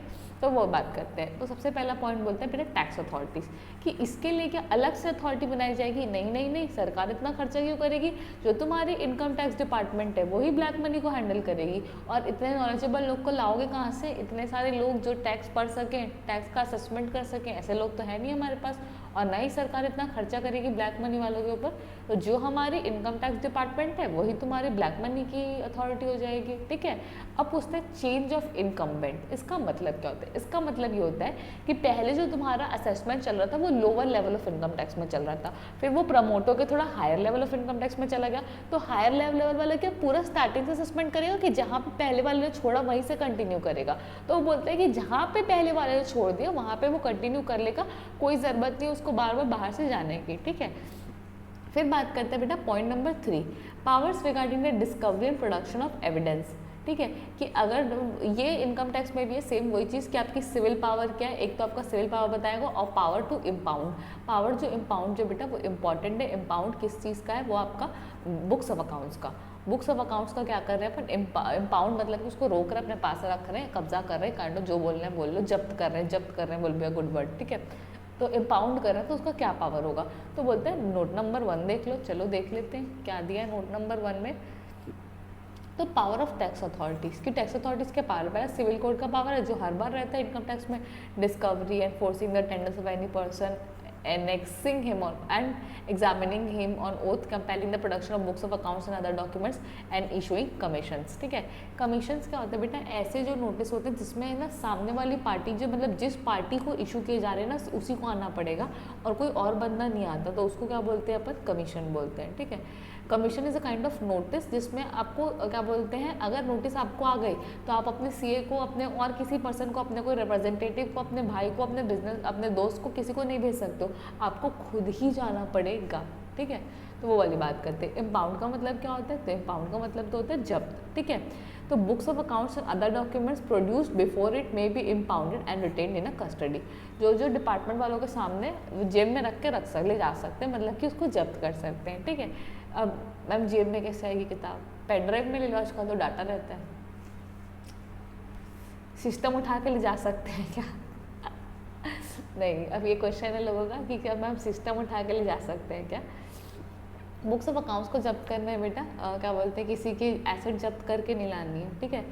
Speaker 1: तो वो बात करते हैं। तो सबसे पहला पॉइंट बोलते हैं बेटा टैक्स अथॉरिटीज़, कि इसके लिए क्या अलग से अथॉरिटी बनाई जाएगी? नहीं, सरकार इतना खर्चा क्यों करेगी? जो तुम्हारी इनकम टैक्स डिपार्टमेंट है वही ब्लैक मनी को हैंडल करेगी। और इतने नॉलेजेबल लोग को लाओगे कहाँ से? इतने सारे लोग जो टैक्स पढ़ सकें, टैक्स का असेसमेंट कर सकें, ऐसे लोग तो है नहीं हमारे पास, और ना ही सरकार इतना खर्चा करेगी ब्लैक मनी वालों के ऊपर। तो जो हमारी इनकम टैक्स डिपार्टमेंट है वही तुम्हारी ब्लैक मनी की अथॉरिटी हो जाएगी। ठीक है। अब पूछते हैं चेंज ऑफ इनकम्बेंट, इसका मतलब क्या होता है? इसका मतलब ये होता है कि पहले जो तुम्हारा असेसमेंट चल रहा था वो lower level of income tax में चल रहा था, फिर वो प्रमोट होकर थोड़ा higher level of income tax में चला गया। तो हायर लेवल वाला क्या पूरा स्टार्टिंग से असेसमेंट करेगा, कि जहाँ पे पहले वाले ने छोड़ा वहीं से कंटिन्यू करेगा? तो वो बोलते हैं कि जहाँ पे पहले वाले ने छोड़ दिया वहाँ पे वो कंटिन्यू कर लेगा, कोई ज़रूरत नहीं उसको बार बार बाहर से जाने की। ठीक है। फिर बात करते हैं बेटा point number 3, powers regarding the discovery and production of evidence. ठीक है। कि अगर ये इनकम टैक्स में भी है सेम वही चीज़ कि आपकी सिविल पावर क्या है, एक तो आपका सिविल पावर बताएगा और पावर टू इम्पाउंड। पावर जो इम्पाउंड जो बेटा वो इम्पॉर्टेंट है। इम्पाउंड किस चीज़ का है? वो आपका बुक्स ऑफ अकाउंट्स का। बुक्स ऑफ अकाउंट्स का क्या कर रहे हैं अपन? इम्पाउंड मतलब कि उसको रोक रहे हैं, अपने पास रख रहे हैं, कब्जा कर रहे हैं, काइंड ऑफ जो बोलना है बोल लो, जब्त कर रहे हैं, बोल भी गुड वर्ड। ठीक है। तो इम्पाउंड कर रहे हैं तो उसका क्या पावर होगा? तो बोलते हैं नोट नंबर 1 देख लो, चलो देख लेते हैं क्या दिया है नोट नंबर 1 में। तो पावर ऑफ टैक्स अथॉरिटीज़, की टैक्स अथॉरिटीज़ के पावर है, सिविल कोड का पावर है जो हर बार रहता है इनकम टैक्स में, discovery and forcing the tenders of any person annexing him on and examining him on oath, compelling the production of books of accounts and other documents and issuing commissions. ठीक है, commissions क्या होता है बेटा, ऐसे जो notice होते हैं जिसमें ना सामने वाली पार्टी जो मतलब जिस पार्टी को इशू किए जा रहे हैं ना उसी को आना पड़ेगा और कोई और बंदा नहीं आता, तो उसको क्या बोलते हैं अपन, कमीशन बोलते हैं। ठीक है, commission is a kind of notice जिसमें आपको क्या बोलते हैं, अगर नोटिस आपको आ गई तो आप अपने सीए को, अपने और किसी पर्सन को, अपने कोई रिप्रेजेंटेटिव को, अपने भाई को, अपने बिजनेस, अपने दोस्त को, किसी को नहीं भेज सकते हो, आपको खुद ही जाना पड़ेगा। ठीक है, तो वो वाली बात करते हैं। इम्पाउंड का मतलब क्या होता है, तो इम्पाउंड का मतलब तो होता है जब्त। ठीक है, तो books of accounts and other documents produced before it may be impounded and retained in a custody, जो डिपार्टमेंट वालों के सामने जेब में रख के ले जा सकते हैं, मतलब कि उसको जब्त कर सकते हैं। ठीक है, अब मैम जेब में कैसे आएगी किताब, पेन ड्राइव में ले लो, आजकल तो डाटा रहता है। सिस्टम उठा के ले जा सकते हैं क्या? नहीं, अब ये क्वेश्चन है लोगों का कि क्या मैम सिस्टम उठा के ले जा सकते हैं क्या? बुक्स ऑफ अकाउंट्स को जब्त करना है बेटा, क्या बोलते हैं, किसी की एसेट जब्त करके नहीं लानी है। ठीक है,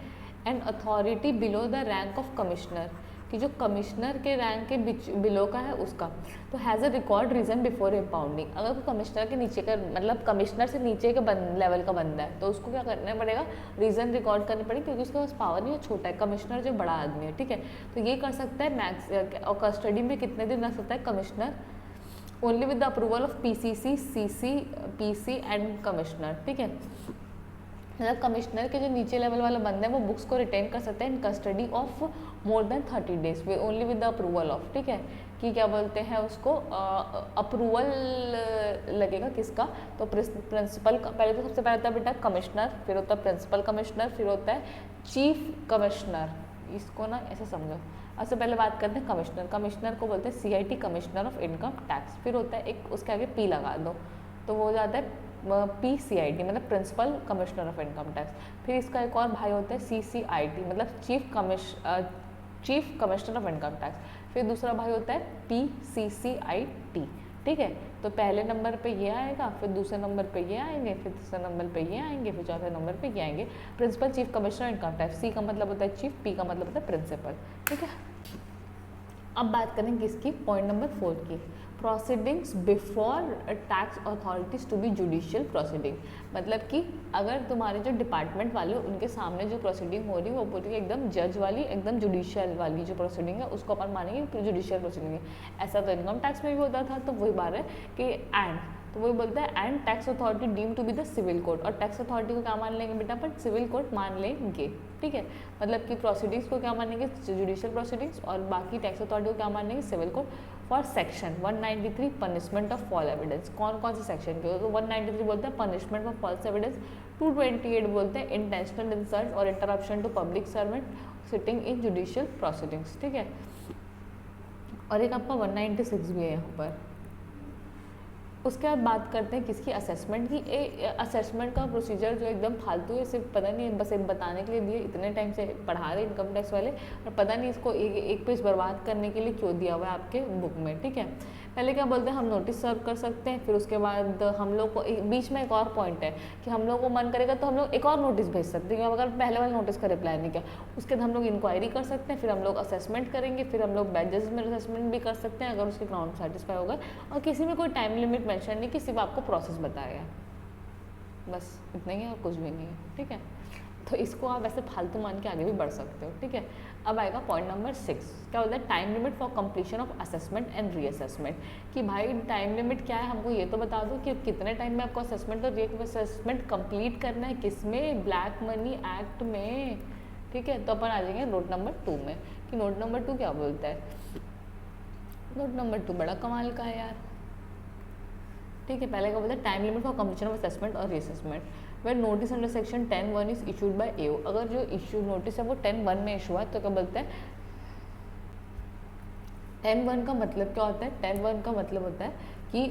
Speaker 1: and authority below the rank of commissioner, कि जो कमिश्नर के रैंक के बिलो का है उसका, तो has a record reason before impounding. अगर कोई कमिश्नर के नीचे का, मतलब कमिश्नर से नीचे के लेवल का बंदा है, तो उसको क्या करना पड़ेगा, रीज़न रिकॉर्ड करनी पड़ेगी, क्योंकि उसके पास पावर नहीं है, छोटा है, कमिश्नर जो बड़ा आदमी है। ठीक है, तो ये कर सकता है मैक्स, और कस्टडी में कितने दिन रख सकता है commissioner, only with the approval of PCC, CC, PC and commissioner. ठीक है, मतलब कमिश्नर के जो नीचे लेवल वाला बंदा है वो बुक्स को रिटेन कर सकते हैं इन custody of more than 30 days only with the approval of. ठीक है, कि क्या बोलते हैं उसको, अप्रूवल लगेगा किसका, तो प्रिंसिपल का। पहले तो सबसे पहले होता है बेटा कमिश्नर, फिर होता है प्रिंसिपल कमिश्नर, फिर होता है चीफ कमिश्नर। इसको ना ऐसे समझो, सबसे पहले बात करते हैं कमिश्नर। कमिश्नर को बोलते हैं CIT, commissioner of income tax. फिर होता है एक, उसके आगे P लगा दो तो वो हो जाता है PCIT, मतलब principal commissioner of income tax. फिर इसका एक और भाई होता है CCIT, मतलब chief commissioner of income tax. फिर दूसरा भाई होता है PCCIT। ठीक है, तो पहले नंबर पे ये आएगा, फिर दूसरे नंबर पे ये आएंगे, फिर तीसरे नंबर पे ये आएंगे, फिर चौथे नंबर पे ये आएंगे। Principal chief commissioner income tax, C का मतलब होता है चीफ, P का मतलब होता है प्रिंसिपल। ठीक है, अब बात करें किसकी, पॉइंट नंबर 4 की, proceedings before tax authorities to be judicial proceeding. मतलब कि अगर तुम्हारे जो डिपार्टमेंट वाले उनके सामने जो प्रोसीडिंग हो रही है वो पूरी एकदम जज वाली, एकदम जुडिशियल वाली जो प्रोसीडिंग है उसको अपन मानेंगे जुडिशियल प्रोसीडिंग है। ऐसा तो इनकम टैक्स में भी होता था, तो वही बात है कि एंड, तो वही बोलता है and tax authority deem to be the civil court, और टैक्स अथॉरिटी को क्या मान लेंगे बेटा अपन, सिविल कोर्ट मान लेंगे। ठीक है, मतलब कि प्रोसीडिंग्स को क्या मानेंगे, जुडिशियल प्रोसीडिंग्स, और बाकी टैक्स अथॉरिटी को क्या मानेंगे, civil court. For section 193 punishment of false evidence, कौन कौन से सेक्शन के हो, तो 193 बोलते हैं पनिशमेंट ऑफ फॉल्स एविडेंस, 228 बोलते हैं इंटेंशनल इंसल्ट और interruption to public servant sitting in judicial proceedings. ठीक है, और एक आपका 196 भी है यहाँ पर। उसके बाद बात करते हैं किसकी, असेसमेंट की। असेसमेंट का प्रोसीजर जो एकदम फालतू है, सिर्फ पता नहीं बस एक बताने के लिए दिए, इतने टाइम से पढ़ा रहे इनकम टैक्स वाले, और पता नहीं इसको एक पेज बर्बाद करने के लिए क्यों दिया हुआ है आपके बुक में। ठीक है, पहले क्या बोलते हैं, हम नोटिस सर्व कर सकते हैं, फिर उसके बाद हम लोग को बीच में एक और पॉइंट है कि हम लोग को मन करेगा तो हम लोग एक और नोटिस भेज सकते हैं, अगर पहले वाले नोटिस का रिप्लाई नहीं किया, उसके बाद हम लोग इंक्वायरी कर सकते हैं, फिर हम लोग असेसमेंट करेंगे, फिर हम लोग बैचेस में असेसमेंट भी कर सकते हैं अगर उसके ग्राउंड सेटिस्फाई होगा, और किसी में कोई टाइम लिमिट मेंशन नहीं कि सिर्फ आपको प्रोसेस बताया, बस इतना ही है और कुछ भी नहीं है। ठीक है, तो इसको आप ऐसे फालतू मान के आगे भी बढ़ सकते हो। ठीक है, अब आएगा पॉइंट नंबर 6, क्या बोलता है, time limit for completion of assessment and reassessment. कि भाई टाइम लिमिट क्या है, हमको ये तो बता दो कि कितने टाइम में आपको असेसमेंट और रीअसेसमेंट कंप्लीट करना है, किसमें, ब्लैक मनी एक्ट में। ठीक है, तो अपन आ जाएंगे नोट नंबर 2 में, कि नोट नंबर 2 क्या बोलता है। नोट नंबर 2 बड़ा कमाल का है यार। ठीक है, पहले का बोलता है time limit for completion of assessment और reassessment where notice under section 10(1) is issued by AO। अगर जो इशू नोटिस है वो 10(1) में इशू है तो क्या बोलते हैं, 10(1) का मतलब क्या होता है, 10(1) का मतलब होता है कि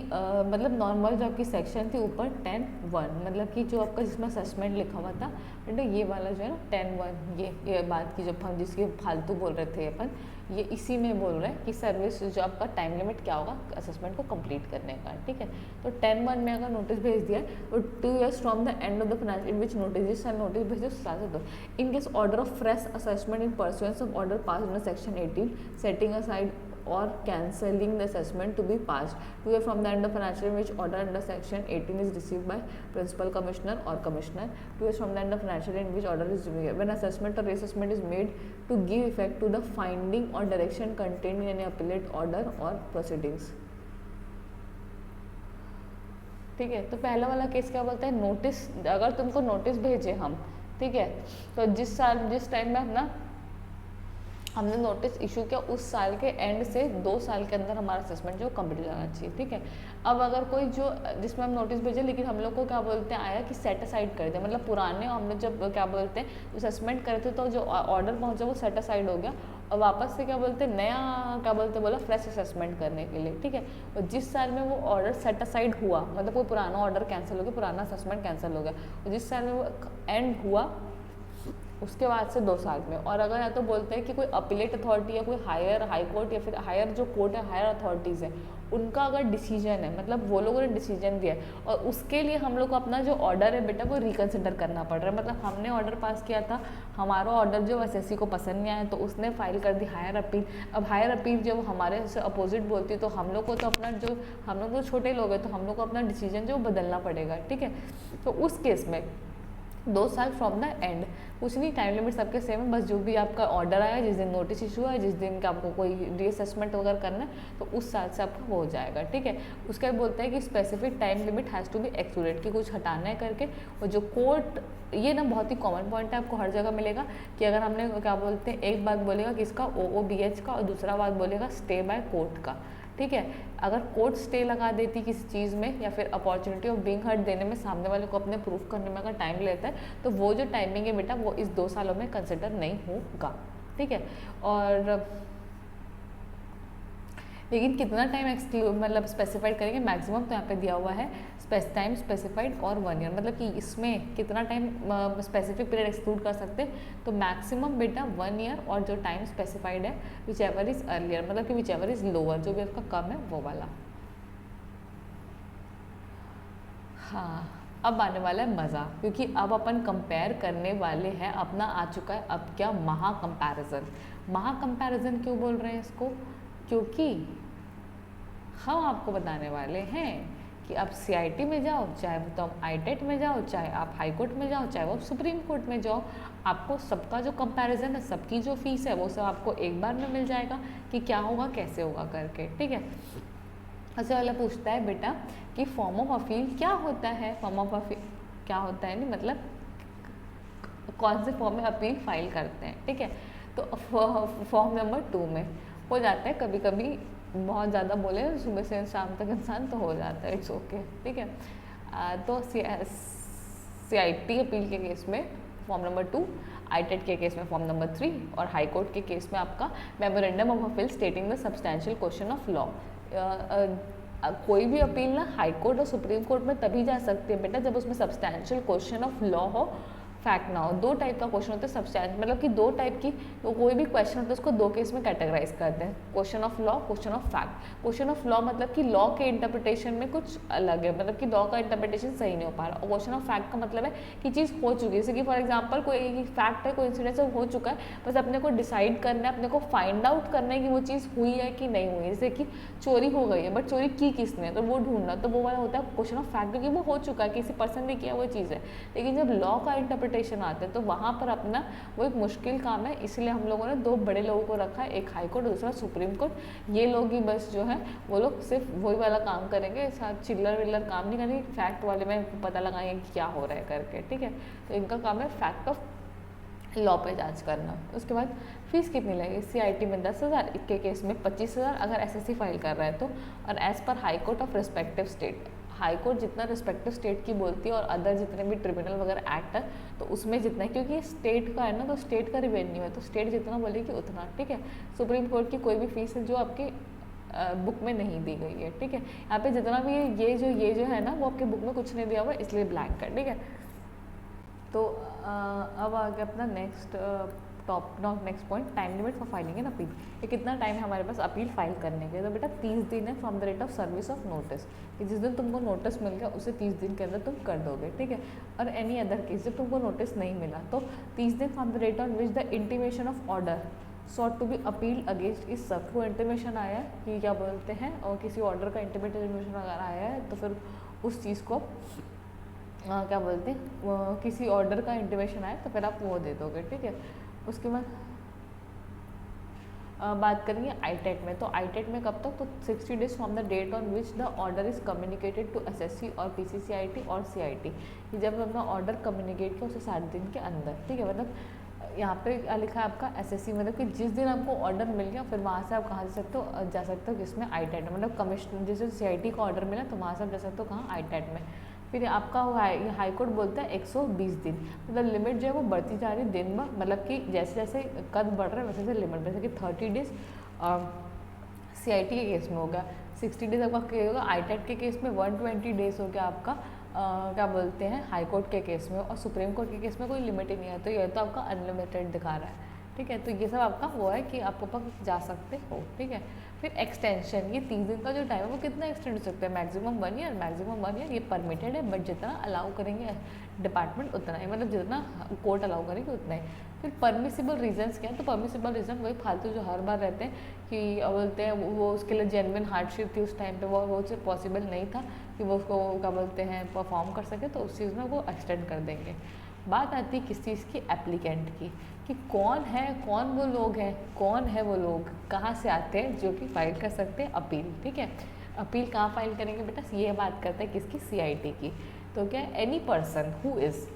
Speaker 1: मतलब नॉर्मल जो आपकी सेक्शन थी ऊपर 10(1), मतलब कि जो आपका जिसमें असेसमेंट लिखा हुआ था बेटा, ये वाला जो है ना 10(1), ये बात की जब हम जिसकी फालतू बोल रहे थे अपन, ये इसी में बोल रहे हैं कि सर्विस जो आपका टाइम लिमिट क्या होगा असेसमेंट को कंप्लीट करने का। ठीक है, तो 10(1) में अगर नोटिस भेज दिया और 2 years from the end of the finance in which notice and notice भेज दो, in case order of fresh assessment in pursuance of order pass under section 18 setting aside or cancelling the assessment to be passed to hear from the end of financial year in which order under section 18 is received by principal commissioner or commissioner to hear from the end of financial year in which order is received when assessment or reassessment is made to give effect to the finding or direction contained in any appellate order or proceedings. ठीक है, तो पहला वाला case क्या बोलता है, notice, अगर तुमको नोटिस भेजे हम, ठीक है, तो जिस टाइम में अपना हमने नोटिस इशू किया उस साल के एंड से 2 साल के अंदर हमारा असेसमेंट जो कंप्लीट होना चाहिए, ठीक है। अब अगर कोई जो जिसमें हम नोटिस भेजे लेकिन हम लोग को क्या बोलते हैं आया कि सेट असाइड कर दिया, मतलब पुराने हमने जब क्या बोलते हैं असेसमेंट करे थे तो जो ऑर्डर पहुंचा वो सेट असाइड हो गया और वापस से क्या बोलते हैं नया क्या बोलते हैं बोला फ्रेश असेसमेंट करने के लिए, ठीक है। और जिस साल में वो ऑर्डर सेट असाइड हुआ, मतलब कोई पुराना ऑर्डर कैंसिल हो गया, पुराना असेसमेंट कैंसिल हो गया, और जिस साल में वो एंड हुआ उसके बाद से 2 साल में। और अगर या तो बोलते हैं कि कोई अपीलेट अथॉरिटी या कोई हाई कोर्ट या फिर हायर जो कोर्ट है, हायर अथॉरिटीज़ है, उनका अगर डिसीजन है, मतलब वो लोगों ने डिसीजन दिया है और उसके लिए हम लोग को अपना जो ऑर्डर है बेटा वो रिकन्सिडर करना पड़ रहा है। मतलब हमने ऑर्डर पास किया था, हमारा ऑर्डर जो एसएससी को पसंद नहीं आया तो उसने फाइल कर दी हायर अपील। अब हायर अपील जब हमारे से अपोजिट बोलती है तो हम लोग को तो अपना जो हम लोग तो छोटे लोग हैं तो हम लोग को अपना डिसीजन जो बदलना पड़ेगा, ठीक है। तो उस केस में 2 साल फ्रॉम द एंड, कुछ नहीं, टाइम लिमिट सबके सेम है, बस जो भी आपका ऑर्डर आया, जिस दिन नोटिस इशू है, जिस दिन का आपको कोई रीअसेसमेंट वगैरह करना है तो उस साल से आपका हो जाएगा, ठीक है। उसके बाद बोलता है कि specific time limit has to be accurate, कि कुछ हटाना है करके। और जो कोर्ट, ये ना बहुत ही कॉमन पॉइंट है, आपको हर जगह मिलेगा कि अगर हमने क्या बोलते हैं एक बात बोलेगा किसका OOBH का और दूसरा बात बोलेगा स्टे बाय कोर्ट का, ठीक है। अगर कोर्ट स्टे लगा देती किसी चीज़ में या फिर अपॉर्चुनिटी ऑफ बीइंग हर्ड देने में सामने वाले को अपने प्रूफ करने में अगर टाइम लेता है तो वो जो टाइमिंग है बेटा वो इस 2 सालों में कंसिडर नहीं होगा, ठीक है। और लेकिन कितना टाइम मतलब स्पेसिफाइड करेंगे, मैक्सिमम तो यहाँ पे दिया हुआ है टाइम स्पेसिफाइड और 1 ईयर, मतलब कि इसमें कितना टाइम स्पेसिफिक पीरियड एक्सक्लूड कर सकते हैं, तो मैक्सिमम बेटा 1 ईयर और जो टाइम स्पेसिफाइड है विच एवर इज अर्लियर, मतलब कि विच एवर इज लोअर, जो भी आपका कम है वो वाला। हाँ, अब आने वाला है मज़ा, क्योंकि अब अपन कंपेयर करने वाले हैं, अपना आ चुका है अब क्या, महा कंपैरिजन क्यों बोल रहे हैं इसको, क्योंकि हम आपको बताने वाले हैं कि आप CIT में जाओ, चाहे वो तुम ITET में जाओ, चाहे आप हाई कोर्ट में जाओ, चाहे वो सुप्रीम कोर्ट में जाओ, आपको सबका जो कंपैरिजन है, सबकी जो फीस है वो सब आपको एक बार में मिल जाएगा कि क्या होगा कैसे होगा करके, ठीक है। ऐसे वाला पूछता है बेटा कि फॉर्म ऑफ अपील क्या होता है, फॉर्म ऑफ अपील क्या होता है, नहीं मतलब कौन से फॉर्म में अपील फाइल करते हैं, ठीक है। तो फॉर्म नंबर 2 में हो जाता है, कभी कभी बहुत ज़्यादा बोले सुबह से शाम तक इंसान तो हो जाता है, इट्स ओके, ठीक है। तो CIT अपील के केस में फॉर्म नंबर 2, ITET के केस में फॉर्म नंबर 3 और हाई कोर्ट के केस में आपका memorandum of appeal stating the substantial question of law. कोई भी अपील ना हाई कोर्ट और सुप्रीम कोर्ट में तभी जा सकती है बेटा जब उसमें सब्सटैंशियल क्वेश्चन ऑफ लॉ हो, फैक्ट ना हो। 2 टाइप का क्वेश्चन होता है सब्सटैंशियल, मतलब कि 2 टाइप की, तो कोई भी क्वेश्चन होता है उसको 2 केस में कैटेगराइज करते हैं, question of law, question of fact. Question of law मतलब कि लॉ के इंटरप्रिटेशन में कुछ अलग है, मतलब कि लॉ का इंटरप्रिटेशन सही नहीं हो पा रहा, और क्वेश्चन ऑफ फैक्ट का मतलब है कि चीज़ हो चुकी है, जैसे कि फॉर एग्जाम्पल कोई फैक्ट है, कोई इंसिडेंस हो चुका है, बस अपने को डिसाइड करना है, अपने को फाइंड आउट करना है कि वो चीज़ हुई है कि नहीं हुई। जैसे कि चोरी हो गई है बट चोरी की किसने, तो वो ढूंढना, तो वो वाला होता है क्वेश्चन ऑफ फैक्ट, क्योंकि वो हो चुका है, किसी पर्सन ने किया वो चीज़ है। लेकिन जब लॉ का इंटरप्रिटेशन आता है तो वहाँ पर अपना वो एक मुश्किल काम है, इसलिए हम लोगों ने 2 बड़े लोगों को रखा है, एक हाई कोर्ट और दूसरा सुप्रीम कोर्ट। ये लोग ही बस जो है वो लोग सिर्फ वही वाला काम करेंगे, साथ चिल्लर विल्लर काम नहीं करेंगे, फैक्ट वाले में पता लगाएंगे कि क्या हो रहा है करके, ठीक है। तो इनका काम है फैक्ट ऑफ लॉ पे जांच करना। उसके बाद फीस कितनी लगेगी, CIT में 10,000, के केस में 25,000 अगर SSC फाइल कर रहा है तो, और as per high court of respective state, high court जितना रिस्पेक्टिव स्टेट की बोलती है और अदर जितने भी ट्रिब्यूनल वगैरह एक्ट है तो उसमें जितना है, क्योंकि स्टेट का है ना, तो स्टेट का रिवेन्यू है तो स्टेट जितना बोलेगी उतना, ठीक है। सुप्रीम कोर्ट की कोई भी फीस है जो आपके बुक में नहीं दी गई है, ठीक है। यहाँ पे जितना भी ये जो है ना वो आपके बुक में कुछ नहीं दिया हुआ इसलिए ब्लैंक है, ठीक है। तो अब आगे अपना next point, time limit for filing an appeal. ये कितना टाइम है हमारे पास अपील फाइल करने के, तो बेटा 30 दिन है from the date of service of notice, कि जिस दिन तुमको नोटिस मिल गया उसे 30 दिन के अंदर तुम कर दोगे, ठीक है। और एनी अदर केस जब तुमको नोटिस नहीं मिला तो 30 दिन from the date on which the intimation of order sought to be appeal against इस सब को इंटीमेशन आया है कि क्या बोलते हैं, और किसी ऑर्डर का इंटीमेशन अगर आया है तो फिर उस चीज़ को क्या बोलते हैं, किसी ऑर्डर का इंटीमेशन आए तो फिर आप वो दे दोगे, ठीक है। उसके बाद बात करेंगे आईटेट में। तो आईटेट में कब तक, तो 60 days from the date on which the order is communicated to assessee और पीसीसीआईटी और सीआईटी। जब हमने ऑर्डर कम्युनिकेट किया उससे 60 दिन के अंदर, ठीक है। मतलब यहाँ पे क्या लिखा है आपका एसएससी, मतलब कि जिस दिन आपको ऑर्डर मिल गया फिर वहाँ से आप कहाँ जा सकते हो किसमें, आईटेट, मतलब कमिश्नर जैसे सीआईटी का ऑर्डर मिला तो वहाँ से आप जा सकते हो कहाँ, आईटेट में। फिर आपका हाई कोर्ट बोलता है 120 दिन, मतलब लिमिट जो है वो बढ़ती जा रही है दिन में, मतलब कि जैसे जैसे कद बढ़ रहा है वैसे वैसे लिमिट, जैसे कि 30 डेज सीआईटी के केस में हो गया, 60 डेज आपका क्या होगा, आईटेट के केस में 120 डेज हो गया आपका क्या बोलते हैं हाई कोर्ट के केस में, और सुप्रीम कोर्ट के केस में कोई लिमिट ही नहीं है, तो ये तो आपका अनलिमिटेड दिखा रहा है, ठीक है। तो ये सब आपका वो है कि आप ऊपर जा सकते हो, ठीक है। फिर एक्सटेंशन, ये 30 दिन का जो टाइम है वो कितना एक्सटेंड हो सकता है, मैक्सिमम 1 ईयर, मैक्सिमम 1 ईयर, ये परमिटेड है, बट जितना अलाउ करेंगे डिपार्टमेंट उतना ही, मतलब जितना कोर्ट अलाउ करेंगे उतना ही। फिर परमिसिबल रीजंस क्या है, तो परमिसिबल रीज़न वही फालतू जो हर बार रहते हैं कि बोलते हैं वो उसके लिए जेन्युइन हार्डशिप थी उस टाइम पे, वो चीज़ पॉसिबल नहीं था कि वो उसको क्या बोलते हैं परफॉर्म कर सके, तो उस चीज़ में वो एक्सटेंड कर देंगे। बात आती है किस चीज़ की, एप्लीकेंट की, कि कौन है, कौन वो लोग हैं, कौन है वो लोग, कहाँ से आते हैं जो कि फाइल कर सकते हैं अपील, ठीक है। अपील कहाँ फाइल करेंगे बेटा, ये बात करते हैं किसकी, सीआईटी की। तो क्या है, any person who is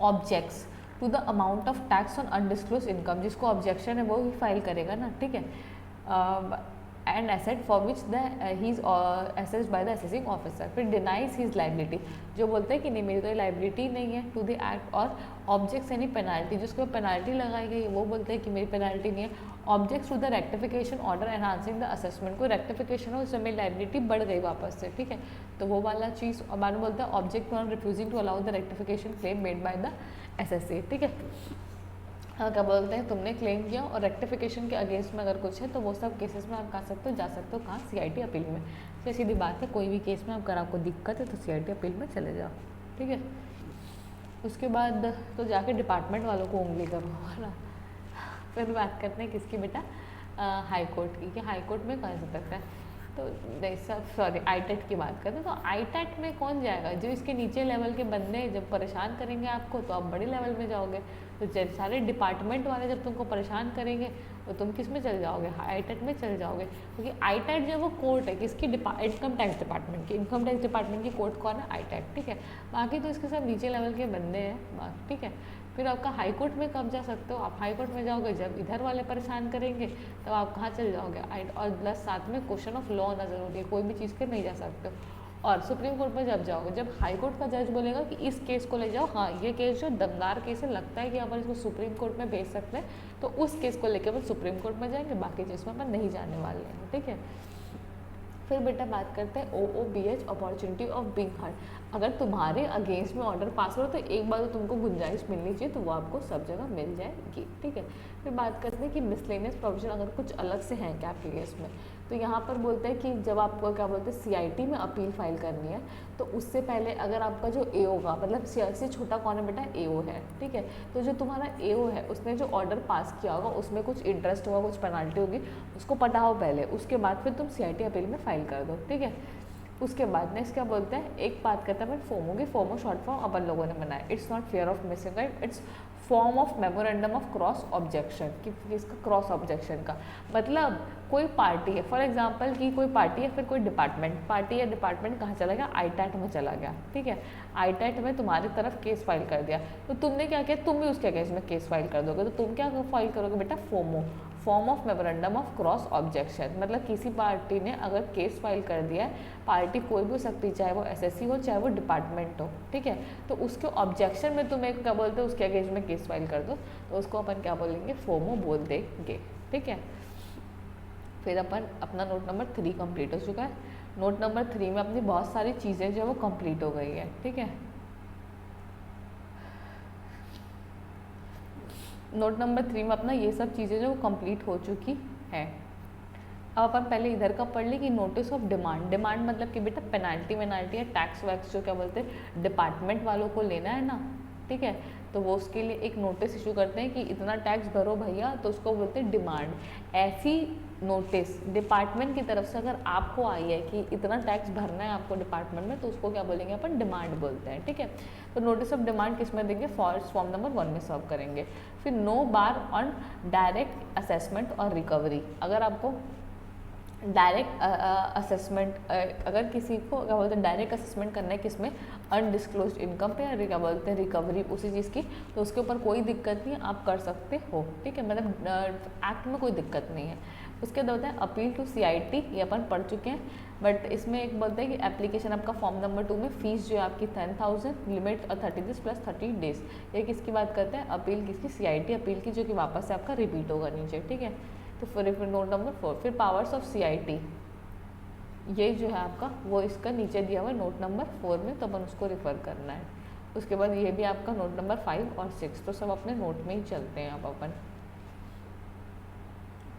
Speaker 1: objects to the amount of tax on undisclosed income, जिसको ऑब्जेक्शन है वो ही फाइल करेगा ना, ठीक है। And asset for which the he is assessed by the assessing officer. फिर डिनाइज हिज लाइबिलिटी, जो बोलते हैं कि नहीं मेरी तो लाइबिलिटी नहीं है, टू द एक्ट, और ऑब्जेक्ट्स एनी पेनाल्टी, जिसको पेनाल्टी लगाई गई वो बोलते हैं कि मेरी पेनाल्टी नहीं है। Objects to the rectification order enhancing the assessment, कोई रेक्टिफिकेशन हो उसमें मेरी लाइबिलिटी बढ़ गई वापस से, ठीक है, तो वो वाला चीज़। और बाद में बोलता है object on refusing to allow the rectification claim made by the assessee, ठीक है। हाँ, क्या बोलते हैं तुमने क्लेम किया और रेक्टिफिकेशन के अगेंस्ट में अगर कुछ है तो वो सब केसेस में आप कहा सकते हो, जा सकते हो कहाँ, सीआईटी अपील में। तो सीधी बात है, कोई भी केस में अगर आपको दिक्कत है तो सीआईटी अपील में चले जाओ, ठीक है। उसके बाद तो जाके डिपार्टमेंट वालों को उंगली करो, है ना। फिर बात करते हैं किसकी बेटा, हाई कोर्ट की, कि हाई कोर्ट में कौन सा सकता है, तो सब सॉरी आईटेट की बात करते हैं। तो आईटेट में कौन जाएगा, जो इसके नीचे लेवल के बंदे जब परेशान करेंगे आपको तो आप बड़े लेवल में जाओगे, तो जब सारे डिपार्टमेंट वाले जब तुमको परेशान करेंगे तो तुम किस में चल जाओगे, आईटेट में चल जाओगे, क्योंकि आईटेट जो वो कोर्ट है किसकी, इनकम टैक्स डिपार्टमेंट की, इनकम टैक्स डिपार्टमेंट की कोर्ट कौन है, आईटेट, ठीक है। बाकी तो इसके सब नीचे लेवल के बंदे हैं, ठीक है। फिर आपका हाई कोर्ट में कब जा सकते हो, आप हाई कोर्ट में जाओगे जब इधर वाले परेशान करेंगे, तब तो आप कहाँ चल जाओगे, और प्लस साथ में क्वेश्चन ऑफ लॉ होना जरूरी है, कोई भी चीज़ के नहीं जा सकते हो। और सुप्रीम कोर्ट में जब जाओगे, जब हाई कोर्ट का जज बोलेगा कि इस केस को ले जाओ, हाँ ये केस जो दमदार केस है, लगता है कि अपन इसको सुप्रीम कोर्ट में भेज सकते हैं, तो उस केस को लेकर अपन सुप्रीम कोर्ट में जाएंगे, बाकी केस में अपन नहीं जाने वाले हैं, ठीक है। फिर बेटा बात करते हैं OOBH, opportunity of being heard. अगर तुम्हारे अगेंस्ट में ऑर्डर पास हो तो एक बार तो तुमको गुंजाइश मिलनी चाहिए, तो वो आपको सब जगह मिल जाएगी, ठीक है। फिर बात करते हैं कि मिसलेनियस प्रोविजन अगर कुछ अलग से हैं क्या आपके केस में, तो यहाँ पर बोलते हैं कि जब आपको क्या बोलते हैं सीआईटी में अपील फाइल करनी है, तो उससे पहले अगर आपका जो एओ का, मतलब से छोटा कौन है बेटा, एओ है, ठीक है। तो जो तुम्हारा एओ है उसने जो ऑर्डर पास किया होगा उसमें कुछ इंटरेस्ट होगा, कुछ पेनाल्टी होगी, उसको पटाओ पहले, उसके बाद फिर तुम सीआईटी अपील में फाइल कर दो, ठीक है। उसके बाद नेक्स्ट क्या बोलते हैं, एक बात करता है मैं फोमो की, फोमो शॉर्ट फॉर्म अपन लोगों ने बनाया, it's not fear of missing right, it's form of memorandum of cross objection, कि किसका क्रॉस ऑब्जेक्शन का मतलब कोई पार्टी है, फॉर एग्जांपल कि कोई पार्टी है, फिर कोई डिपार्टमेंट, पार्टी या डिपार्टमेंट कहाँ चला गया, आईटैट में चला गया, ठीक है। आईटैट में तुम्हारी तरफ केस फाइल कर दिया, तो तुमने क्या किया, तुम भी उसके केस में केस फाइल कर दोगे, तो तुम क्या फाइल करोगे बेटा, FOMO, form of memorandum of cross objection, मतलब किसी पार्टी ने अगर केस फाइल कर दिया है, पार्टी कोई भी हो सकती है, चाहे वो एसएससी हो चाहे वो डिपार्टमेंट हो, ठीक है, तो उसके ऑब्जेक्शन में तुम्हें क्या बोलते हो, उसके अगेंस्ट में केस फाइल कर दो, तो उसको अपन क्या बोलेंगे, फोमो बोल देंगे, ठीक है। फिर अपन अपना नोट नंबर 3 कंप्लीट हो चुका है। नोट नंबर 3 में अपनी बहुत सारी चीज़ें जो वो कंप्लीट हो गई है, ठीक है। नोट नंबर 3 में अपना ये सब चीज़ें जो कंप्लीट हो चुकी है। अब अपन पहले इधर का पढ़ ली कि नोटिस ऑफ डिमांड, डिमांड मतलब कि बेटा पेनाल्टी वेनाल्टी या टैक्स वैक्स जो क्या बोलते हैं डिपार्टमेंट वालों को लेना है ना, ठीक है। तो वो उसके लिए एक नोटिस इशू करते हैं कि इतना टैक्स भरो भैया, तो उसको बोलते हैं डिमांड। ऐसी नोटिस डिपार्टमेंट की तरफ से अगर आपको आई है कि इतना टैक्स भरना है आपको डिपार्टमेंट में, तो उसको क्या बोलेंगे अपन, डिमांड बोलते हैं, ठीक है। तो नोटिस ऑफ डिमांड किस में देंगे, फॉर्म नंबर 1 में सर्व करेंगे। फिर no bar on direct assessment और रिकवरी। अगर आपको डायरेक्ट असेसमेंट अगर किसी को क्या बोलते हैं डायरेक्ट असेसमेंट करना है किसमें, अनडिस्क्लोज्ड इनकम पे, या क्या बोलते हैं रिकवरी उसी चीज़ की, तो उसके ऊपर कोई दिक्कत नहीं, आप कर सकते हो, ठीक है। मतलब एक्ट में कोई दिक्कत नहीं है। उसके बाद होता है अपील टू CIT, ये अपन पढ़ चुके हैं, बट इसमें एक बोलते हैं कि एप्लीकेशन आपका फॉर्म नंबर 2 में फीस जो है आपकी 10,000, लिमिट 30 days प्लस 30 days। ये किसकी बात करते हैं, अपील किसकी, CIT अपील की, जो कि वापस से आपका रिपीट होगा नीचे, ठीक है। तो फिर नोट नंबर 4, फिर पावर्स ऑफ CIT, ये जो है आपका वो इसका नीचे दिया हुआ है नोट नंबर 4 में, तो अपन उसको रिफ़र करना है। उसके बाद ये भी आपका नोट नंबर 5 और 6, तो सब अपने नोट में ही चलते हैं। अब अपन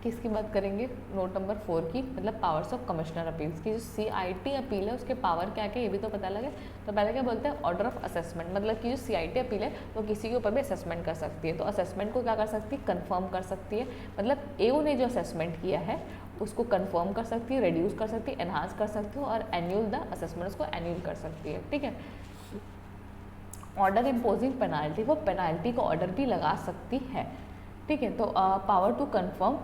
Speaker 1: किसकी बात करेंगे, नोट नंबर 4 की, मतलब पावर्स ऑफ कमिश्नर अपील्स की। जो CIT अपील है उसके पावर क्या क्या ये भी तो पता लगे। तो पहले क्या बोलते हैं, ऑर्डर ऑफ असेसमेंट, मतलब कि जो CIT अपील है वो किसी के ऊपर भी असेसमेंट कर सकती है। तो असेसमेंट को क्या कर सकती है, कन्फर्म कर सकती है, मतलब AO ने जो असेसमेंट किया है उसको कन्फर्म कर सकती है, रिड्यूस कर सकती है, एनहांस कर सकती है, और एन्यूल द असेसमेंट उसको एन्यूल कर सकती है, ठीक है। ऑर्डर इम्पोजिंग पेनाल्टी, वो पेनाल्टी को ऑर्डर भी लगा सकती है, ठीक है। तो पावर टू कन्फर्म,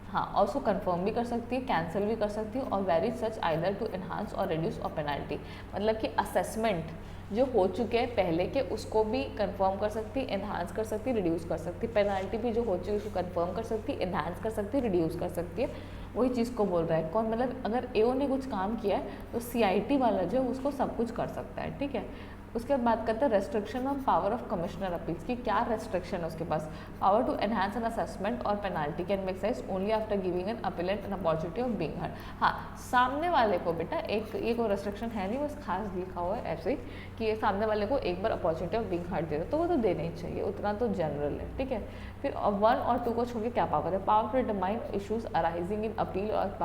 Speaker 1: हाँ, और उसको कंफर्म भी कर सकती है, कैंसिल भी कर सकती है, और vary such either to enhance or reduce or penalty, मतलब कि असेसमेंट जो हो चुके हैं पहले के उसको भी कंफर्म कर सकती है, एनहांस कर सकती है, रिड्यूस कर सकती है। पेनाल्टी भी जो हो चुकी है उसको कंफर्म कर सकती है, एनहांस कर सकती है, रिड्यूस कर सकती है। वही चीज़ को बोल रहा है कौन, मतलब अगर AO ने कुछ काम किया है तो CIT वाला जो है उसको सब कुछ कर सकता है, ठीक है। उसके बाद बात करते हैं restriction on power of commissioner appeals की। क्या रेस्ट्रिक्शन है उसके पास, power to enhance an assessment और penalty can be exercised only after giving an appellant an opportunity of being heard. हाँ, सामने वाले को बेटा ये कोई रेस्ट्रिक्शन है नहीं, बस खास लिखा हुआ है ऐसे ही कि सामने वाले को एक बार अपॉर्चुनिटी ऑफ बीइंग हर्ड दे दो, तो वो तो देना ही चाहिए, उतना तो जनरल है, ठीक है। फिर 1 और 2 को छोड़ के क्या पावर है, power to determine issues arising in appeal और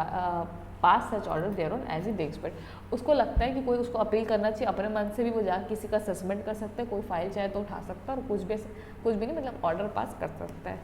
Speaker 1: pass such order thereon as he thinks fit. उसको लगता है कि कोई उसको अपील करना चाहिए, अपने मन से भी वो जाकर किसी का असेसमेंट कर सकता है, कोई फाइल चाहे तो उठा सकता है, और कुछ भी नहीं, मतलब ऑर्डर पास कर सकता है,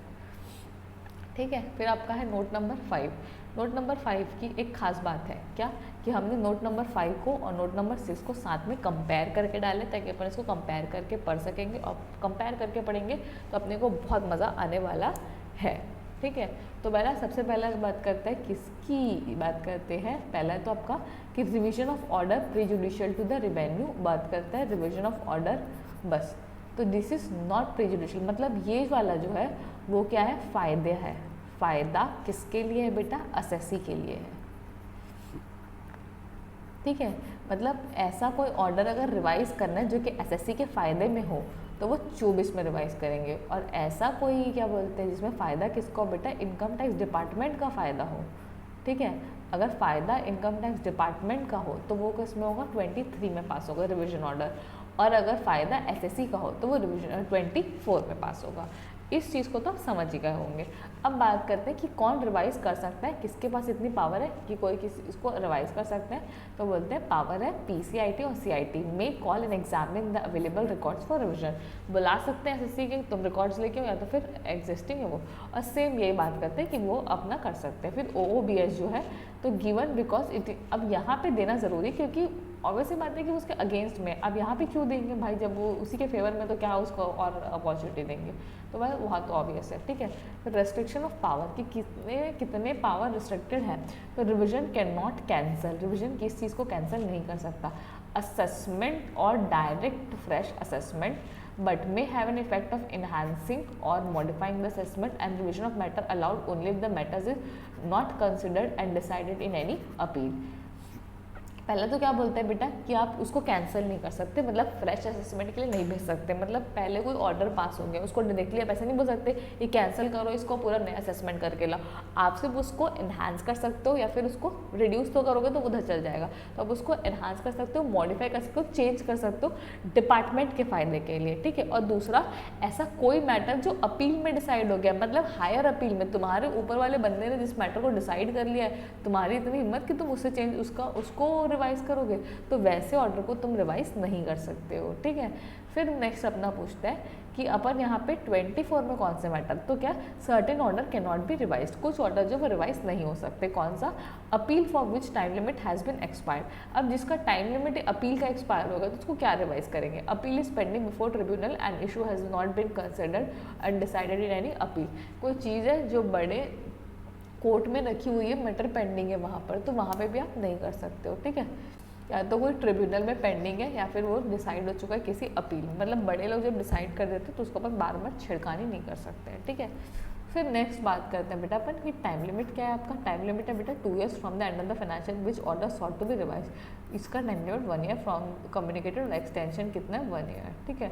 Speaker 1: ठीक है। फिर आपका है नोट नंबर 5। नोट नंबर 5 की एक खास बात है क्या, कि हमने नोट नंबर 5 को और नोट नंबर 6 को साथ में कंपेयर करके डाले, ताकि अपन इसको कंपेयर करके पढ़ सकेंगे, और कंपेयर करके पढ़ेंगे तो अपने को बहुत मज़ा आने वाला है, ठीक है। तो पहला सबसे पहला बात करते हैं किसकी बात करते हैं, पहला तो आपका कि revision of order prejudicial to the revenue, बात करता है रिवीजन ऑफ ऑर्डर, बस। तो दिस इज़ नॉट प्रीजुडिशियल, मतलब ये वाला जो है वो क्या है, फ़ायदे है। फ़ायदा किसके लिए है बेटा, असेसी के लिए है, ठीक है। मतलब ऐसा कोई ऑर्डर अगर रिवाइज करना है जो कि एसएससी के फ़ायदे में हो, तो वो 24 में रिवाइज करेंगे। और ऐसा कोई क्या बोलते हैं जिसमें फ़ायदा किसको बेटा, इनकम टैक्स डिपार्टमेंट का फ़ायदा हो, ठीक है। अगर फ़ायदा इनकम टैक्स डिपार्टमेंट का हो तो वो किस में होगा, 23 में पास होगा रिवीजन ऑर्डर। और अगर फ़ायदा एसएससी का हो तो वो रिवीजन 24 में पास होगा। इस चीज़ को तो आप समझ ही गए होंगे। अब बात करते हैं कि कौन रिवाइज कर सकता है, किसके पास इतनी पावर है कि कोई किसी इसको रिवाइज कर सकते हैं। तो बोलते हैं पावर है PCIT और CIT may call and examine the available records for revision. बुला सकते हैं एसएससी के, तुम रिकॉर्ड्स लेके हो या तो फिर एग्जिस्टिंग है वो, और सेम यही बात करते हैं कि वो अपना कर सकते हैं। फिर OOBS जो है तो गिवन बिकॉज इट, अब यहाँ पे देना ज़रूरी, क्योंकि ऑब्वियसली बात है कि उसके अगेंस्ट में, अब यहाँ पे क्यों देंगे भाई, जब वो उसी के फेवर में तो क्या उसको और अपॉर्चुनिटी देंगे, तो भाई वहाँ तो ऑब्वियस है, ठीक है। फिर रेस्ट्रिक्शन ऑफ पावर कि कितने पावर रिस्ट्रिक्टेड है। तो revision can not cancel, revision किस चीज़ को कैंसिल नहीं कर सकता, असेसमेंट और direct fresh assessment, but may have an effect of enhancing or modifying the assessment, and revision of matter allowed only if the matters is not considered and decided in any appeal। पहला तो क्या बोलते हैं बेटा कि आप उसको cancel नहीं कर सकते, मतलब फ्रेश असेसमेंट के लिए नहीं भेज सकते, मतलब पहले कोई ऑर्डर पास हो गया उसको डायरेक्टली आप ऐसे नहीं बोल सकते ये कैंसिल करो, इसको पूरा नया असेसमेंट करके लाओ। आप सिर्फ उसको इन्हांस कर सकते हो या फिर उसको रिड्यूस तो करोगे तो उधर चल जाएगा, तो आप उसको इन्हांस कर सकते हो, मॉडिफाई कर सकते हो, चेंज कर सकते हो डिपार्टमेंट के फ़ायदे के लिए, ठीक है। और दूसरा, ऐसा कोई मैटर जो अपील में डिसाइड हो गया, मतलब हायर अपील में तुम्हारे ऊपर वाले बंदे ने जिस मैटर को डिसाइड कर लिया है, तुम्हारी इतनी हिम्मत कि तुम उससे चेंज उसको रिवाइज करोगे, तो वैसे ऑर्डर को तुम रिवाइज नहीं कर सकते हो, ठीक है। फिर नेक्स्ट अपना पूछता है कि अपन यहाँ पे 24 में कौन से मैटर, तो क्या certain order can not be revise, कुछ ऑर्डर जो वो रिवाइज नहीं हो सकते। कौन सा? Appeal for which time limit has been expired. अब जिसका टाइम लिमिट अपील का एक्सपायर होगा तो उसको क्या रिवाइज करेंगे? Appeal is pending before tribunal and issue has not been considered and decided in any appeal. कोई चीज़ है जो बड़े कोर्ट में रखी हुई है, मैटर पेंडिंग है वहाँ पर, तो वहाँ पे भी आप नहीं कर सकते हो, ठीक है। या तो कोई ट्रिब्यूनल में पेंडिंग है या फिर वो डिसाइड हो चुका है किसी अपील में, मतलब बड़े लोग जब डिसाइड कर देते हैं तो उसको अपन बार बार छिड़कानी नहीं कर सकते हैं, ठीक है। फिर नेक्स्ट बात करते हैं बेटा अपन कि टाइम लिमिट क्या है आपका। टाइम लिमिट है बेटा 2 years from the end of the financial which order sought to be revise. इसका time limit 1 year from communicated extension कितना है? 1 year, ठीक है।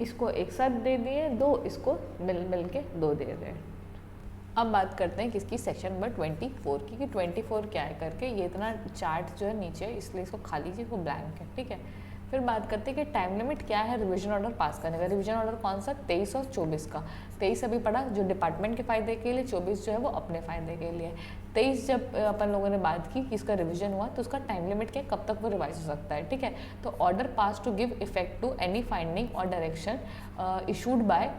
Speaker 1: इसको एक साथ दे दिए 2, इसको मिल के 2 दे रहे हैं। अब बात करते हैं किसकी, सेक्शन नंबर 24 की, कि 24 क्या है करके। ये इतना चार्ट जो है नीचे, इसलिए इसको खा लीजिए, इसको ब्लैंक है, ठीक है। फिर बात करते हैं कि टाइम लिमिट क्या है रिवीजन ऑर्डर पास करने का। रिवीजन ऑर्डर कौन सा? 23 और 24 का। 23 अभी पढ़ा जो डिपार्टमेंट के फायदे के लिए, 24 जो है वो अपने फायदे के लिए। 23 जब अपन लोगों ने बात की कि इसका रिवीजन हुआ तो उसका टाइम लिमिट क्या, कब तक वो रिवाइज हो सकता है, ठीक है। तो order pass to give effect to any finding और direction issued by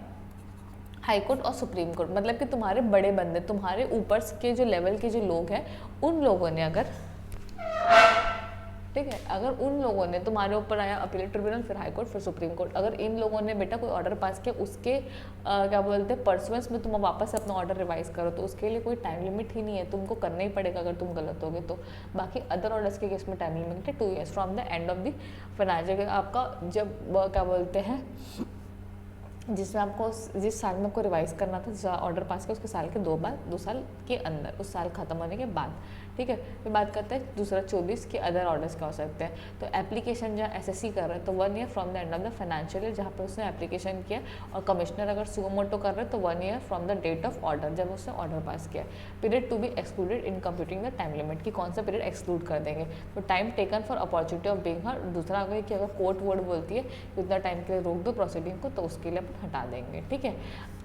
Speaker 1: high court और सुप्रीम कोर्ट। मतलब कि तुम्हारे बड़े बंदे, तुम्हारे ऊपर के जो लेवल के जो लोग हैं, उन लोगों ने अगर, ठीक है, अगर उन लोगों ने तुम्हारे ऊपर आया अपीलेट ट्रिब्यूनल, फिर हाई कोर्ट, फिर सुप्रीम कोर्ट, अगर इन लोगों ने बेटा कोई ऑर्डर पास किया, उसके क्या बोलते हैं परसुएंस में तुम वापस अपना ऑर्डर रिवाइज करो, तो उसके लिए कोई टाइम लिमिट ही नहीं है, तुमको करना ही पड़ेगा अगर तुम गलत होगे तो। बाकी अदर ऑर्डर्स के केस में टाइम लिमिट है 2 years from the end of the financial. आपका जब क्या बोलते हैं, जिसमें आपको जिस साल में आपको रिवाइज करना था, जिस ऑर्डर पास किया उसके साल के 2 साल के अंदर, उस साल खत्म होने के बाद, ठीक है। फिर बात करते हैं दूसरा 24 के अदर ऑर्डर्स क्या हो सकते हैं। तो एप्लीकेशन जहाँ एसएससी कर रहे हैं तो 1 year from the end of the financial year जहाँ पर उसने एप्लीकेशन किया, और कमिश्नर अगर सुओ मोटो कर रहे हैं तो 1 year from the date of order, जब उसने ऑर्डर पास किया। Period to be excluded in computing the time limit, की कौन सा पीरियड एक्सक्लूड कर देंगे। तो time taken for opportunity of being heard. दूसरा अगर कि अगर कोर्ट वर्ड बोलती है कि उतना टाइम के लिए रोक दो प्रोसीडिंग को, तो उसके लिए अपन हटा देंगे, ठीक है।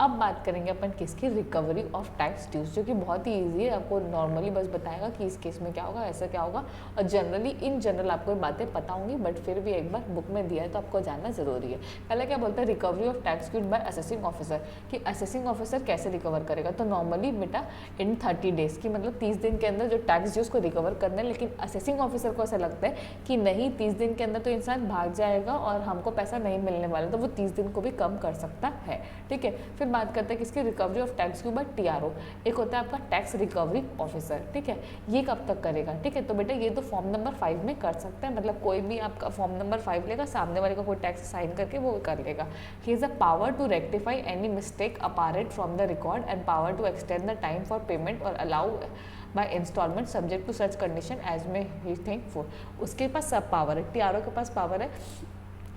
Speaker 1: अब बात करेंगे अपन किसकी, रिकवरी ऑफ टैक्स ड्यूज, जो कि बहुत ही ईजी है, आपको नॉर्मली बस बताएगा कि इस केस में क्या होगा, ऐसा क्या होगा, और जनरली इन जनरल आपको ये बातें पता होंगी, बट फिर भी एक बार बुक में दिया है तो आपको जानना जरूरी है। पहले क्या बोलता है, recovery of tax due by assessing officer, कि असेसिंग ऑफिसर कैसे रिकवर करेगा। तो नॉर्मली बेटा इन 30 डेज की, मतलब 30 दिन के अंदर जो टैक्स ड्यूज को रिकवर करना है, लेकिन असेसिंग ऑफिसर को ऐसा लगता है कि नहीं 30 दिन के अंदर तो इंसान भाग जाएगा और हमको पैसा नहीं मिलने वाला, तो वो 30 दिन को भी कम कर सकता है, ठीक है। फिर बात करते हैं किसकी, recovery of tax due by TRO. एक होता है आपका टैक्स रिकवरी ऑफिसर, ठीक है। ये कब तक करेगा, ठीक है। तो बेटा ये तो फॉर्म नंबर 5 में कर सकते हैं, मतलब कोई भी आपका फॉर्म नंबर 5 लेगा, सामने वाले का कोई टैक्स साइन करके वो कर लेगा। He is a power to rectify any mistake apparent from the record and power to extend the time for payment और allow by installment subject to such condition as may he think for. उसके पास सब power है, TRO के पास power है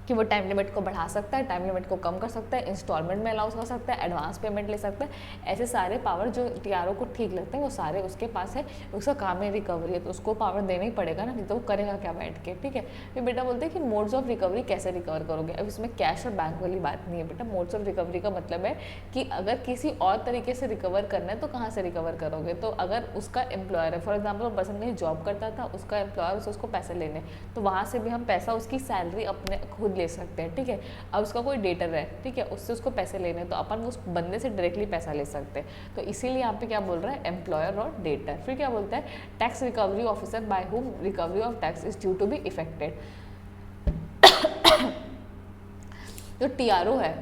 Speaker 1: कि वो time limit को बढ़ा सकता है, टाइम लिमिट को कम कर सकता है, इंस्टॉलमेंट में अलाउ कर सकता है, एडवांस पेमेंट ले सकता है। ऐसे सारे पावर जो टीआरओ को ठीक लगते हैं वो सारे उसके पास है। उसका काम है रिकवरी है, तो उसको पावर देना ही पड़ेगा ना, नहीं तो वो करेगा क्या बैठ के, ठीक है। फिर बेटा बोलते हैं कि मोड्स ऑफ रिकवरी कैसे रिकवर करोगे। अब इसमें कैश और बैंक वाली बात नहीं है बेटा। मोड्स ऑफ रिकवरी का मतलब है कि अगर किसी और तरीके से रिकवर करना है तो कहाँ से रिकवर करोगे। तो अगर उसका एम्प्लॉयर है, फॉर एग्जाम्पल पर्सन कहीं जॉब करता था, उसका एम्प्लॉयर से उसको पैसे लेने, तो वहाँ से भी हम पैसा उसकी सैलरी अपने खुद ले सकते हैं, ठीक है। अब उसका कोई डेटर है, ठीक है, उससे उसको पैसे लेने, तो अपन उस बंदे से डायरेक्टली पैसा ले सकते हैं। तो इसीलिए यहाँ पे क्या बोल रहा है, एम्प्लॉयर और डेटर। फिर क्या बोलता है, tax recovery officer by whom recovery of tax is due to be effected. जो टीआरओ है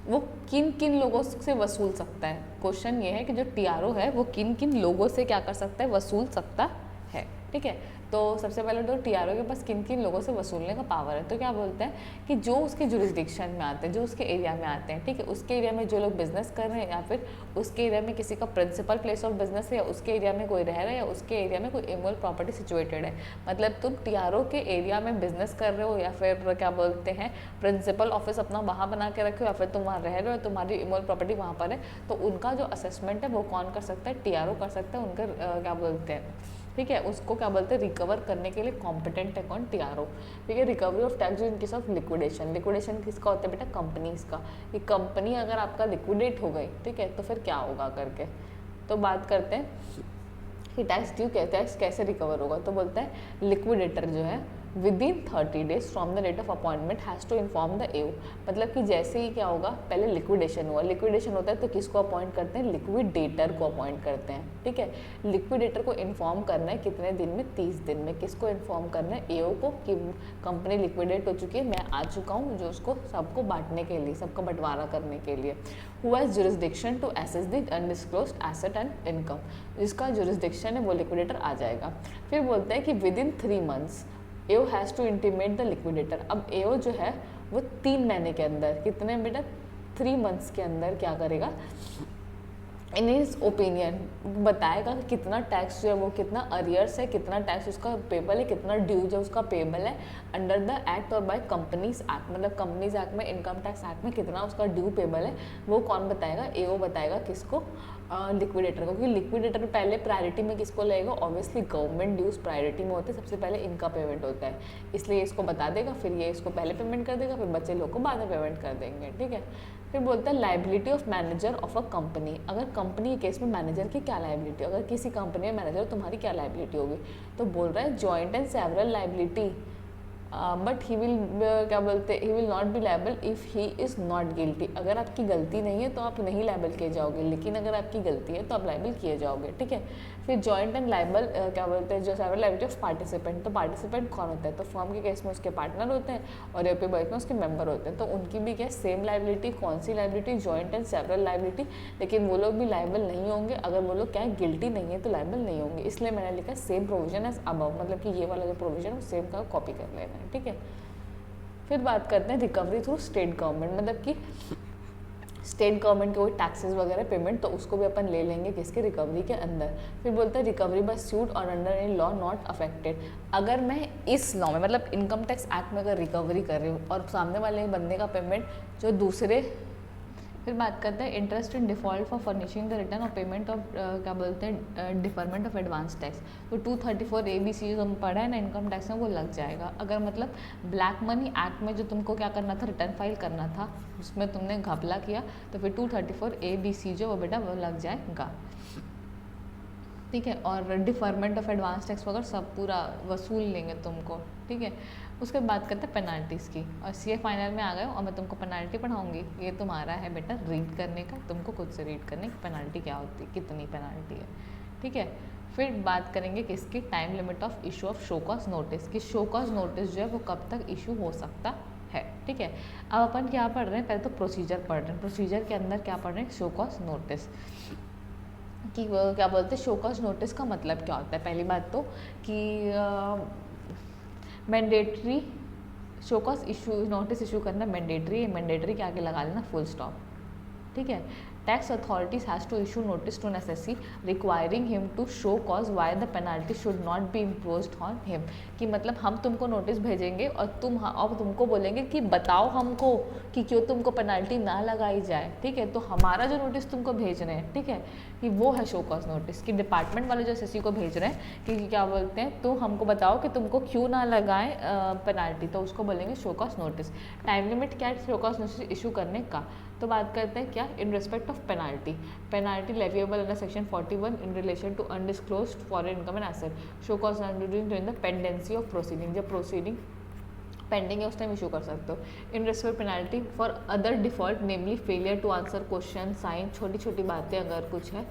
Speaker 1: वो किन किन लोगों से वसूल सकता है। क्वेश्चन ये है कि जो टीआरओ है वो किन किन लोगों से क्या कर सकता है, वसूल सकता है, ठीक है। तो सबसे पहले तो टीआरओ के पास किन किन लोगों से वसूलने का पावर है। तो क्या बोलते हैं कि जो उसके जुरिस्डिक्शन में आते हैं, जो उसके एरिया में आते हैं, ठीक है, उसके एरिया में जो लोग बिजनेस कर रहे हैं, या फिर उसके एरिया में किसी का प्रिंसिपल प्लेस ऑफ बिजनेस है, या उसके एरिया में कोई रह रहा है, या उसके एरिया में कोई इमोरल प्रॉपर्टी सिचुएटेड है। मतलब तुम टीआरओ के एरिया में बिजनेस कर रहे हो, या फिर क्या बोलते हैं प्रिंसिपल ऑफिस अपना वहाँ बना के रखे हो, या फिर तुम वहाँ रह रहे हो, तुम्हारी इमोरल प्रॉपर्टी वहाँ पर है, तो उनका जो असेसमेंट है वो कौन कर सकता है, टीआरओ कर सकता है। उनका क्या बोलते हैं, ठीक है, उसको क्या बोलते हैं, रिकवर करने के लिए कॉम्पिटेंट है कौन, टीआरओ, ठीक है। Recovery of tax in case of liquidation. Liquidation किसका होता है बेटा, कंपनीज का। ये कंपनी अगर आपका लिक्विडेट हो गई, ठीक है, तो फिर क्या होगा करके। तो बात करते हैं कि टैक्स ड्यू टैक्स कैसे रिकवर होगा, तो बोलता है लिक्विडेटर जो है within 30 days from the date of appointment has to inform the AO. मतलब कि जैसे ही क्या होगा, पहले लिक्विडेशन हुआ, लिक्विडेशन होता है तो किसको अपॉइंट करते हैं, लिक्विडेटर को अपॉइंट करते हैं, ठीक है। लिक्विडेटर को इन्फॉर्म करना है कितने दिन में, 30 दिन में। किसको इन्फॉर्म करना है, एओ को, कि कंपनी लिक्विडेट हो चुकी है, मैं आ चुका हूँ, जो उसको सबको बांटने के लिए, सबका बंटवारा करने के लिए। Who has jurisdiction to assess the undisclosed asset and income, जिसका जुरिस्डिक्शन है वो लिक्विडेटर आ जाएगा। फिर बोलता है कि within 3 months AO has to intimate the liquidator. अब एओ जो है वो 3 महीने के अंदर, कितने बेटा, 3 months के अंदर क्या करेगा, इन हिज ओपिनियन बताएगा कि कितना टैक्स जो है वो कितना अरियर्स है, कितना टैक्स उसका पेबल है, कितना ड्यू जो उसका पेबल है अंडर द एक्ट और बाय कंपनीज एक्ट। मतलब कंपनीज एक्ट में, इनकम टैक्स एक्ट में कितना उसका ड्यू पेबल है, वो कौन बताएगा, एओ बताएगा। किसको, लिक्विडेटर को। क्योंकि लिक्विडेटर पहले प्रायोरिटी में किसको लगेगा, ऑब्वियसली गवर्नमेंट ड्यूज प्रायोरिटी में होते हैं, सबसे पहले इनका पेमेंट होता है, इसलिए इसको बता देगा, फिर ये इसको पहले पेमेंट कर देगा, फिर बच्चे लोग को बाद में पेमेंट कर देंगे, ठीक है। फिर बोलता है liability of manager of a company. अगर कंपनी के केस में मैनेजर की क्या लाइबिलिटी, अगर किसी कंपनी में मैनेजर तुम्हारी क्या लाइबिलिटी होगी, तो बोल रहा है joint and several liability, but he will क्या बोलते हैं, he will not be liable if he is not guilty. अगर आपकी गलती नहीं है तो आप नहीं लायबल किए जाओगे, लेकिन अगर आपकी गलती है तो आप लायबल किए जाओगे, ठीक है। फिर जॉइंट एंड लायबल क्या बोलते हैं, जो सेवरल लायबिलिटी ऑफ पार्टिसिपेंट। तो पार्टिसिपेंट कौन होता है, तो फर्म के केस में उसके पार्टनर होते हैं और एपी बॉयज में उसके मेंबर होते हैं, तो उनकी भी क्या सेम लायबिलिटी। कौन सी liability, joint and several liability. लेकिन वो लोग भी लायबल नहीं होंगे, अगर वो लोग क्या है गिल्टी नहीं है तो लायबल नहीं होंगे, इसलिए मैंने लिखा सेम प्रोविजन एज अबव, मतलब कि ये वाला जो प्रोविजन है सेम का कॉपी कर लेना है, ठीक है। फिर बात करते हैं रिकवरी थ्रू स्टेट गवर्नमेंट, मतलब कि स्टेट गवर्नमेंट के कोई टैक्सेस वगैरह पेमेंट, तो उसको भी अपन ले लेंगे किसके, रिकवरी के अंदर। फिर बोलते हैं रिकवरी बाय सूट और under any law not affected. अगर मैं इस लॉ में, मतलब इनकम टैक्स एक्ट में अगर रिकवरी कर रही हूँ और सामने वाले बंदे का पेमेंट जो दूसरे। फिर बात करते हैं interest in default for furnishing the return और पेमेंट ऑफ क्या बोलते हैं, डिफरमेंट ऑफ एडवांस टैक्स। तो 234 ABC जो हम पढ़ा है ना इनकम टैक्स में, वो लग जाएगा। अगर मतलब ब्लैक मनी एक्ट में जो तुमको क्या करना था, रिटर्न फाइल करना था, उसमें तुमने घपला किया, तो फिर 234 ABC जो वो बेटा वो लग जाएगा, ठीक है। और डिफरमेंट ऑफ एडवांस टैक्स वगैरह सब पूरा वसूल लेंगे तुमको, ठीक है। उसके बाद करते हैं पेनाल्टीज़ की, और सीए फाइनल में आ गए और मैं तुमको पेनाल्टी पढ़ाऊंगी। ये तुम्हारा है बेटा रीड करने का, तुमको खुद से रीड करने की पेनाल्टी क्या होती है, कितनी पेनाल्टी है, ठीक है। फिर बात करेंगे किसकी, time limit of issue of show cause notice, कि शो कॉज नोटिस जो है वो कब तक इशू हो सकता है, ठीक है। अब अपन क्या पढ़ रहे हैं, पहले तो प्रोसीजर पढ़ रहे हैं। प्रोसीजर के अंदर क्या पढ़ रहे हैं, शो कॉज नोटिस कि क्या बोलते हैं, शो कॉज नोटिस का मतलब क्या होता है। पहली बात तो कि mandatory show cause issue notice issue करना मैंडेटरी है, मैंडेटरी के आगे लगा लेना फुल स्टॉप, ठीक है। Tax authorities has to issue notice to an assessee requiring him to show cause why the penalty should not be imposed on him, कि मतलब हम तुमको नोटिस भेजेंगे और तुमको बोलेंगे कि बताओ हमको कि क्यों तुमको पेनाल्टी ना लगाई जाए, ठीक है। तो हमारा जो नोटिस तुमको भेज रहे हैं, ठीक है, कि वो है शो कॉज नोटिस, कि डिपार्टमेंट वाले जो एसएससी को भेज रहे हैं कि क्या बोलते हैं, तो हमको बताओ कि तुमको क्यों ना लगाएं पेनाल्टी, तो उसको बोलेंगे show cause notice. Time limit क्या है शो कॉज नोटिस इशू करने का, तो बात करते हैं क्या, in respect of penalty. Penalty leviable under section 41 in relation to undisclosed foreign income and asset, show cause during the pendency of proceeding, जब प्रोसीडिंग पेंडिंग है उस टाइम इशू कर सकते हो। In respect penalty for other default namely failure to answer question, sign, छोटी छोटी बातें अगर कुछ है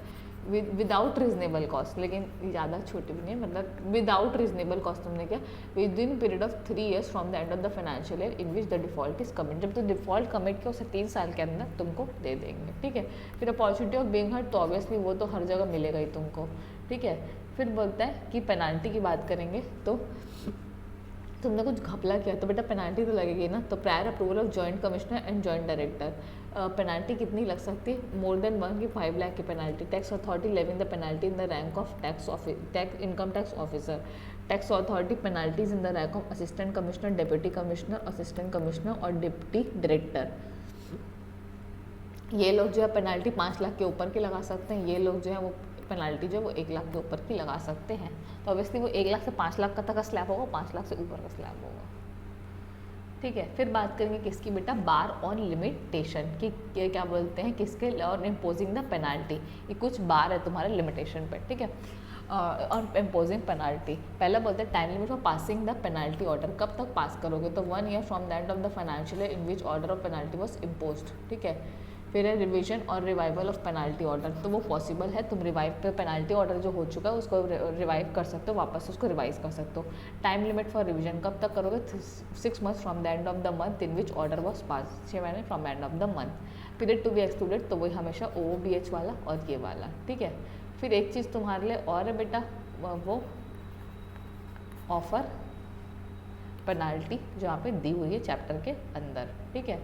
Speaker 1: विदाउट रीजनेबल कॉस्ट, लेकिन ज़्यादा छोटी भी नहीं, मतलब विदाउट रीजनेबल कॉस्ट तुमने क्या, with in period of 3 years from the end of the financial year in which the default is commit, जब तो डिफॉल्ट कमिट किया उसे 3 साल के अंदर तुमको दे देंगे, ठीक है। फिर अपॉर्चुनिटी ऑफ बीइंग हर्ट, तो ऑब्वियसली वो तो हर जगह मिलेगा ही तुमको, ठीक है। फिर बोलता है कि पेनाल्टी की बात करेंगे, तो तुमने कुछ घपला किया तो बेटा पेनाल्टी तो लगेगी ना, तो prior approval of joint commissioner and joint director, penalty कितनी लग सकती है, मोर देन 1 की 5 लाख की penalty. Tax authority levying the penalty in the rank of tax income tax officer, tax authority penalties in the rank of assistant commissioner, deputy commissioner, assistant commissioner और deputy director. ये लोग जो है penalty 5 lakh के ऊपर की लगा सकते हैं, ये लोग जो है वो पेनाल्टी जो है वो 1 लाख के ऊपर की लगा सकते हैं। तो ऑब्वियसली वो 1 लाख से 5 लाख का तक का स्लैब होगा, 5 लाख से ऊपर का स्लैब होगा, ठीक है। फिर बात करेंगे किसकी बेटा, बार ऑन लिमिटेशन की, क्या बोलते हैं किसके, और इम्पोजिंग द पेनाल्टी, ये कुछ बार है तुम्हारे लिमिटेशन पर, ठीक है। और इम्पोजिंग पेनाल्टी। पहला बोलते हैं time limit for passing the penalty order, कब तक पास करोगे, तो 1 year from the end of the financial year in which order of penalty was imposed, ठीक है। फिर है रिवीजन और रिवाइवल ऑफ पेनाल्टी ऑर्डर, तो वो पॉसिबल है, तुम रिवाइव पे पेनाल्टी ऑर्डर जो हो चुका है उसको रिवाइव कर सकते हो, वापस उसको रिवाइज कर सकते हो। टाइम लिमिट फॉर रिवीजन कब तक करोगे, 6 months from the end of the month in which order was pass, 6 महीने from end of the month. Period to be excluded, तो वही हमेशा OOBH वाला और ये वाला, ठीक है। फिर एक चीज़ तुम्हारे लिए और है बेटा, वो ऑफर पेनाल्टी जो यहाँ पे दी हुई है चैप्टर के अंदर, ठीक है।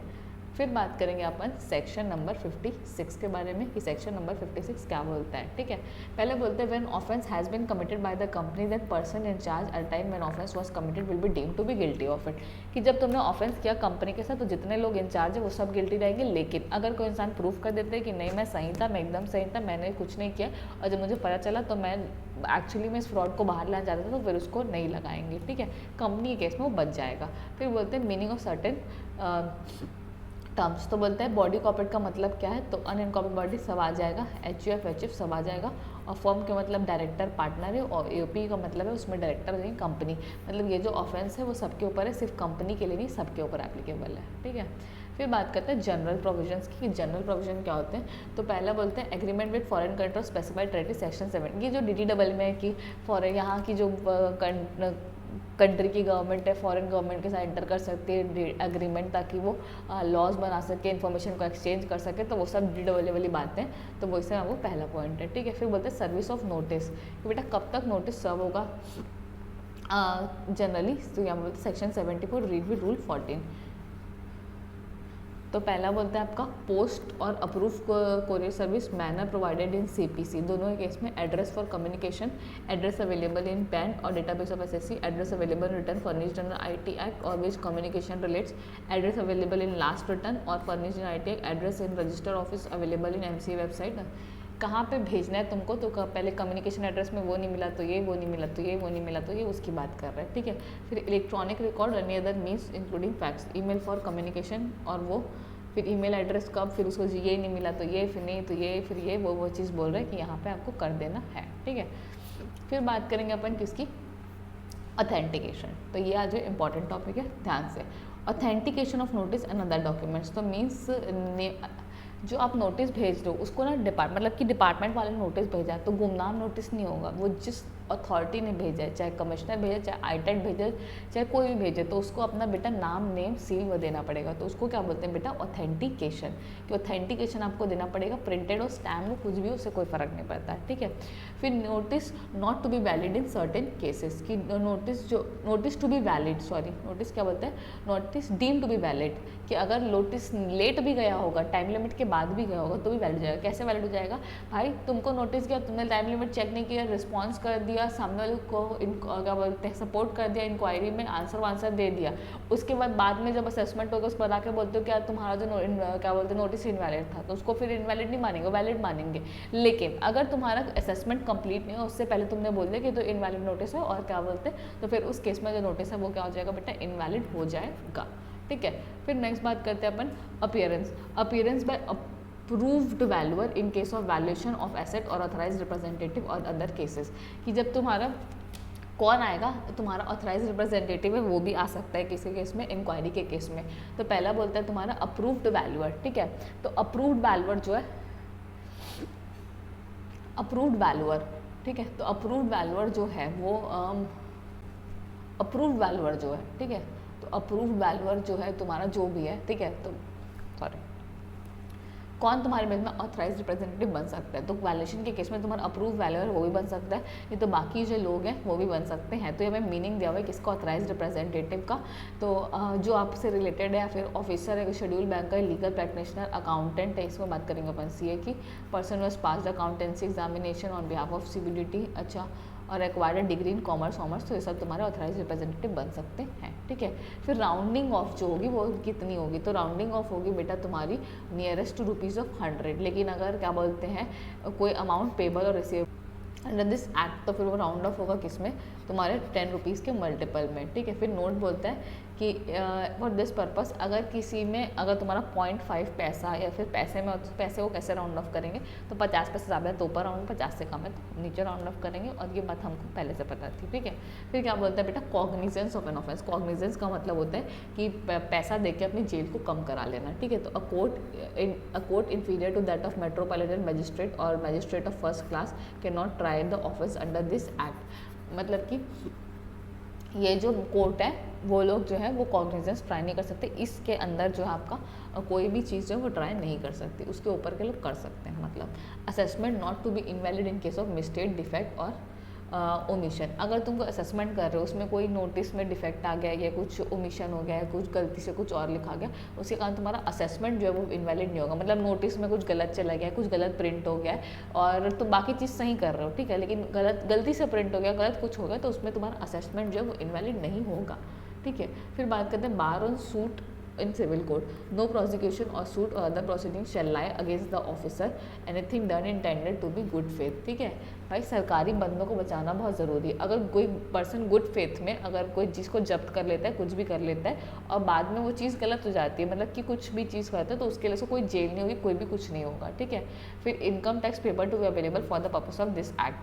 Speaker 1: फिर बात करेंगे अपन सेक्शन नंबर 56 के बारे में कि सेक्शन नंबर 56 क्या बोलता है, ठीक है। पहले बोलते हैं when offence has been committed by the company that person in charge at time when offence was committed will be deemed to be guilty of it, कि जब तुमने ऑफेंस किया कंपनी के साथ तो जितने लोग इंचार्ज है वो सब गिल्टी रहेंगे, लेकिन अगर कोई इंसान प्रूफ कर देते हैं कि नहीं मैं सही था, मैं एकदम सही था, मैंने कुछ नहीं किया और जब मुझे पता चला तो मैं एक्चुअली मैं इस फ्रॉड को बाहर लाना चाहता था, तो फिर उसको नहीं लगाएंगे, ठीक है। कंपनी के केस में वो बच जाएगा। फिर बोलते हैं मीनिंग ऑफ सर्टेन टर्म्स, तो बोलते हैं बॉडी कॉर्पोरेट का मतलब क्या है, तो अनइनकॉर्पोरेट बॉडी सब आ जाएगा, HUF HF सब आ जाएगा, और फर्म के मतलब डायरेक्टर पार्टनर है, और AOP का मतलब है उसमें डायरेक्टर हो जाएंगे कंपनी, मतलब ये जो ऑफेंस है वो सबके ऊपर है, सिर्फ कंपनी के लिए नहीं सबके ऊपर एप्लीकेबल है, ठीक है। फिर बात करते हैं जनरल प्रोविजंस की, जनरल प्रोविजन क्या होते हैं, तो पहला बोलते हैं agreement with foreign country specified territory section 7, ये जो DDW में है कि फॉरेन यहाँ की जो कंट्री की गवर्नमेंट है फॉरेन गवर्नमेंट के साथ एंटर कर सकती है एग्रीमेंट, ताकि वो लॉज बना सके, इन्फॉर्मेशन को एक्सचेंज कर सके, तो वो सब DW वाली बातें, तो वो इससे वो पहला पॉइंट है, ठीक है। फिर बोलते हैं सर्विस ऑफ नोटिस, कि बेटा कब तक नोटिस सर्व होगा जनरली, तो यहाँ बोलते हैं सेक्शन 74 रीड विद रूल 14। तो पहला बोलता है आपका पोस्ट और approve courier service manner provided in CPC, दोनों के केस में address for communication, address available in PAN और database of SSC, address available in return furnished under IT act और which communication relates, address available in last return और furnished in IT act, address in register office available in MCA website, कहाँ पे भेजना है तुमको, तो पहले communication address में वो नहीं मिला तो ये, वो नहीं मिला तो ये, वो नहीं मिला तो ये, उसकी बात कर रहे हैं, ठीक है। फिर electronic record any other means including fax, email for communication, और वो फिर ईमेल एड्रेस कब, फिर उसको ये नहीं मिला तो ये, फिर नहीं तो ये, फिर ये, वो चीज़ बोल रहे हैं कि यहाँ पे आपको कर देना है, ठीक है। फिर बात करेंगे अपन किसकी, ऑथेंटिकेशन, तो ये आज इंपॉर्टेंट टॉपिक है, ध्यान से। Authentication of notice and other documents, तो मीन्स जो आप नोटिस भेज रहे हो उसको ना मतलब कि डिपार्टमेंट वाले ने नोटिस भेजा है तो गुमनाम नोटिस नहीं होगा, वो जिस अथॉरिटी ने भेजा है, चाहे कमिश्नर भेजे, चाहे आईटेट भेजे, चाहे कोई भी भेजे, तो उसको अपना बेटा नाम, नेम, सील वो देना पड़ेगा, तो उसको क्या बोलते हैं बेटा ऑथेंटिकेशन, कि ऑथेंटिकेशन आपको देना पड़ेगा, प्रिंटेड और स्टैम्प कुछ भी, उससे कोई फ़र्क नहीं पड़ता है, ठीक है। फिर notice not to be valid in certain cases, की notice to be valid, sorry notice क्या बोलते हैं, notice deem to be valid, कि अगर नोटिस लेट भी गया होगा, टाइम लिमिट के बाद भी गया होगा तो भी वैलिड हो जाएगा। कैसे वैलिड हो जाएगा भाई, तुमको नोटिस किया, तुमने टाइम लिमिट चेक नहीं किया, रिस्पॉन्स कर दिया, सामने वाले को क्या बोलते हैं सपोर्ट कर दिया, इंक्वायरी में आंसर दे दिया, उसके बाद में जब असेसमेंट होगा उसको बता के बोलते हो क्या तुम्हारा जो क्या बोलते हैं नोटिस इनवैलिड था, तो उसको फिर इनवैलिड नहीं मानेंगे, वैलिड मानेंगे। लेकिन अगर तुम्हारा असेसमेंट कंप्लीट नहीं हो, उससे पहले तुमने बोल दिया कि तो इनवैलिड नोटिस है और क्या बोलते हैं, तो फिर उस केस में जो नोटिस है वो क्या हो जाएगा बेटा, इनवैलिड हो जाएगा, ठीक है। फिर नेक्स्ट बात करते हैं अपन appearance by approved valuer in case of valuation of asset और ऑथराइज्ड रिप्रेजेंटेटिव और अदर केसेस, कि जब तुम्हारा कौन आएगा, तुम्हारा ऑथराइज रिप्रेजेंटेटिव है वो भी आ सकता है किसी केस में, इंक्वायरी के केस में। तो पहला बोलता है तुम्हारा अप्रूव्ड वैल्यूअर, ठीक है। तो अप्रूव्ड वैल्यूअर जो है, अप्रूव्ड वैल्यूअर, ठीक है, तो अप्रूव्ड वैल्यूअर जो है वो अप्रूव्ड वैल्यूअर जो है, ठीक है, तो अप्रूव्ड वैल्यूअर जो है तुम्हारा जो भी है, ठीक है, तो सॉरी कौन तुम्हारे में ऑथराइज रिप्रेजेंटेटिव बन सकता है, तो वैल्यूएशन के केस में तुम्हारा अप्रूव वैल्यूअर वो भी बन सकता है, नहीं तो बाकी जो लोग हैं वो भी बन सकते हैं। तो ये हमें मीनिंग दिया हुआ है किसका, ऑथराइज रिप्रेजेंटेटिव का, तो जो आपसे रिलेटेड है या फिर ऑफिसर है, शेड्यूल बैंक का, लीगल प्रैक्टिशनर, अकाउंटेंट है, इसमें बात करेंगे अपन CA की, person was passed accountancy examination on behalf of CBDT, अच्छा, और एक्वायर्ड डिग्री इन कॉमर्स, तो ये सब तुम्हारे ऑथराइज रिप्रेजेंटेटिव बन सकते हैं, ठीक है। फिर राउंडिंग ऑफ जो होगी वो कितनी होगी, तो राउंडिंग ऑफ होगी बेटा तुम्हारी नियरेस्ट टू ₹100, लेकिन अगर क्या बोलते हैं कोई अमाउंट पेबल और अंडर दिस एक्ट, तो फिर वो राउंड ऑफ होगा किस में, तुम्हारे 10 रुपीज़ के मल्टीपल में, ठीक है। फिर नोट बोलता है कि फॉर दिस पर्पस, अगर किसी में अगर तुम्हारा 0.5 पैसा या फिर पैसे में, तो पैसे को कैसे राउंड ऑफ करेंगे, तो 50 पैसे ज़्यादा है तो ऊपर राउंड, 50 से कम है तो नीचे राउंड ऑफ करेंगे, और ये बात हमको पहले से पता थी, ठीक है। फिर क्या बोलता है बेटा, cognizance of an offence. Cognizance का मतलब होता है कि पैसा दे के अपनी जेल को कम करा लेना, ठीक है। तो a court inferior to that of metropolitan magistrate और magistrate of first class can not try the offence under this act. मतलब कि ये जो कोर्ट है वो लोग जो है वो कॉग्निजेंस ट्राई नहीं कर सकते, इसके अंदर जो है आपका कोई भी चीज़ जो है वो ट्राई नहीं कर सकती, उसके ऊपर के लोग कर सकते हैं। मतलब assessment not to be invalid in case of mistake, defect or omission. अगर तुम असेसमेंट कर रहे हो, उसमें कोई नोटिस में डिफेक्ट आ गया या कुछ ओमिशन हो गया है, कुछ गलती से कुछ और लिखा गया, उसके कारण तुम्हारा असेसमेंट जो है वो इनवैलिड नहीं होगा। मतलब नोटिस में कुछ गलत चला गया है, कुछ गलत प्रिंट हो गया है और तुम बाकी चीज़ सही कर रहे हो, ठीक है, लेकिन गलती से प्रिंट हो गया, गलत कुछ हो गया, तो उसमें तुम्हारा असेसमेंट जो है वो इनवैलिड नहीं होगा, ठीक है। फिर बात करते हैं bar on suit in civil code. No prosecution और सूट और other proceeding shall lie against the officer anything done intended to be good faith, ठीक है। भाई सरकारी बंदों को बचाना बहुत ज़रूरी है। अगर कोई पर्सन गुड फेथ में अगर कोई चीज़ को जब्त कर लेता है, कुछ भी कर लेता है और बाद में वो चीज़ गलत हो जाती है, मतलब कि कुछ भी चीज़ करता है, तो उसके लिए से कोई जेल नहीं होगी, कोई भी कुछ नहीं होगा, ठीक है। फिर income tax paper to be available for the purpose of this act.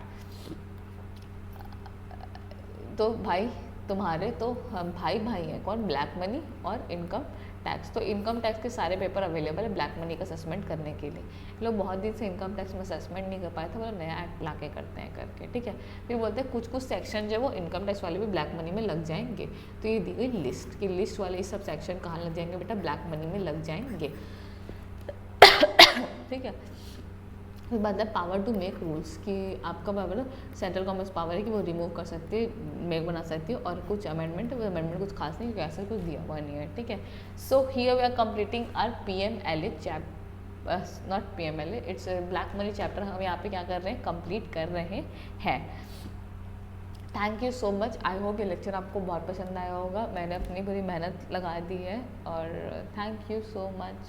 Speaker 1: तो भाई तुम्हारे तो हम भाई हैं कौन, ब्लैक मनी और इनकम टैक्स। तो इनकम टैक्स के सारे पेपर अवेलेबल है ब्लैक मनी का असेसमेंट करने के लिए। लोग बहुत दिन से इनकम टैक्स में असेसमेंट नहीं कर पाए थे, मतलब नया एक्ट ला के करते हैं करके, ठीक है। फिर बोलते हैं कुछ सेक्शन जो है वो इनकम टैक्स वाले भी ब्लैक मनी में लग जाएंगे। तो ये दी गई लिस्ट की लिस्ट वाले ये सब सेक्शन कहाँ लग जाएंगे बेटा, ब्लैक मनी में लग जाएंगे, ठीक है। फिर बात है पावर टू मेक रूल्स, कि आपका पावर सेंट्रल गवर्नमेंट पावर है कि वो रिमूव कर सकती है, मेक बना सकती है, और कुछ अमेंडमेंट कुछ खास नहीं, ऐसा कुछ दिया हुआ नहीं है, ठीक है। So here we are completing our PMLA not PMLA, it's black money chapter हम यहाँ पे क्या कर रहे हैं, कंप्लीट कर रहे हैं। Thank you so much. I hope ये लेक्चर आपको बहुत पसंद आया होगा। मैंने अपनी पूरी मेहनत लगा दी है और थैंक यू सो मच।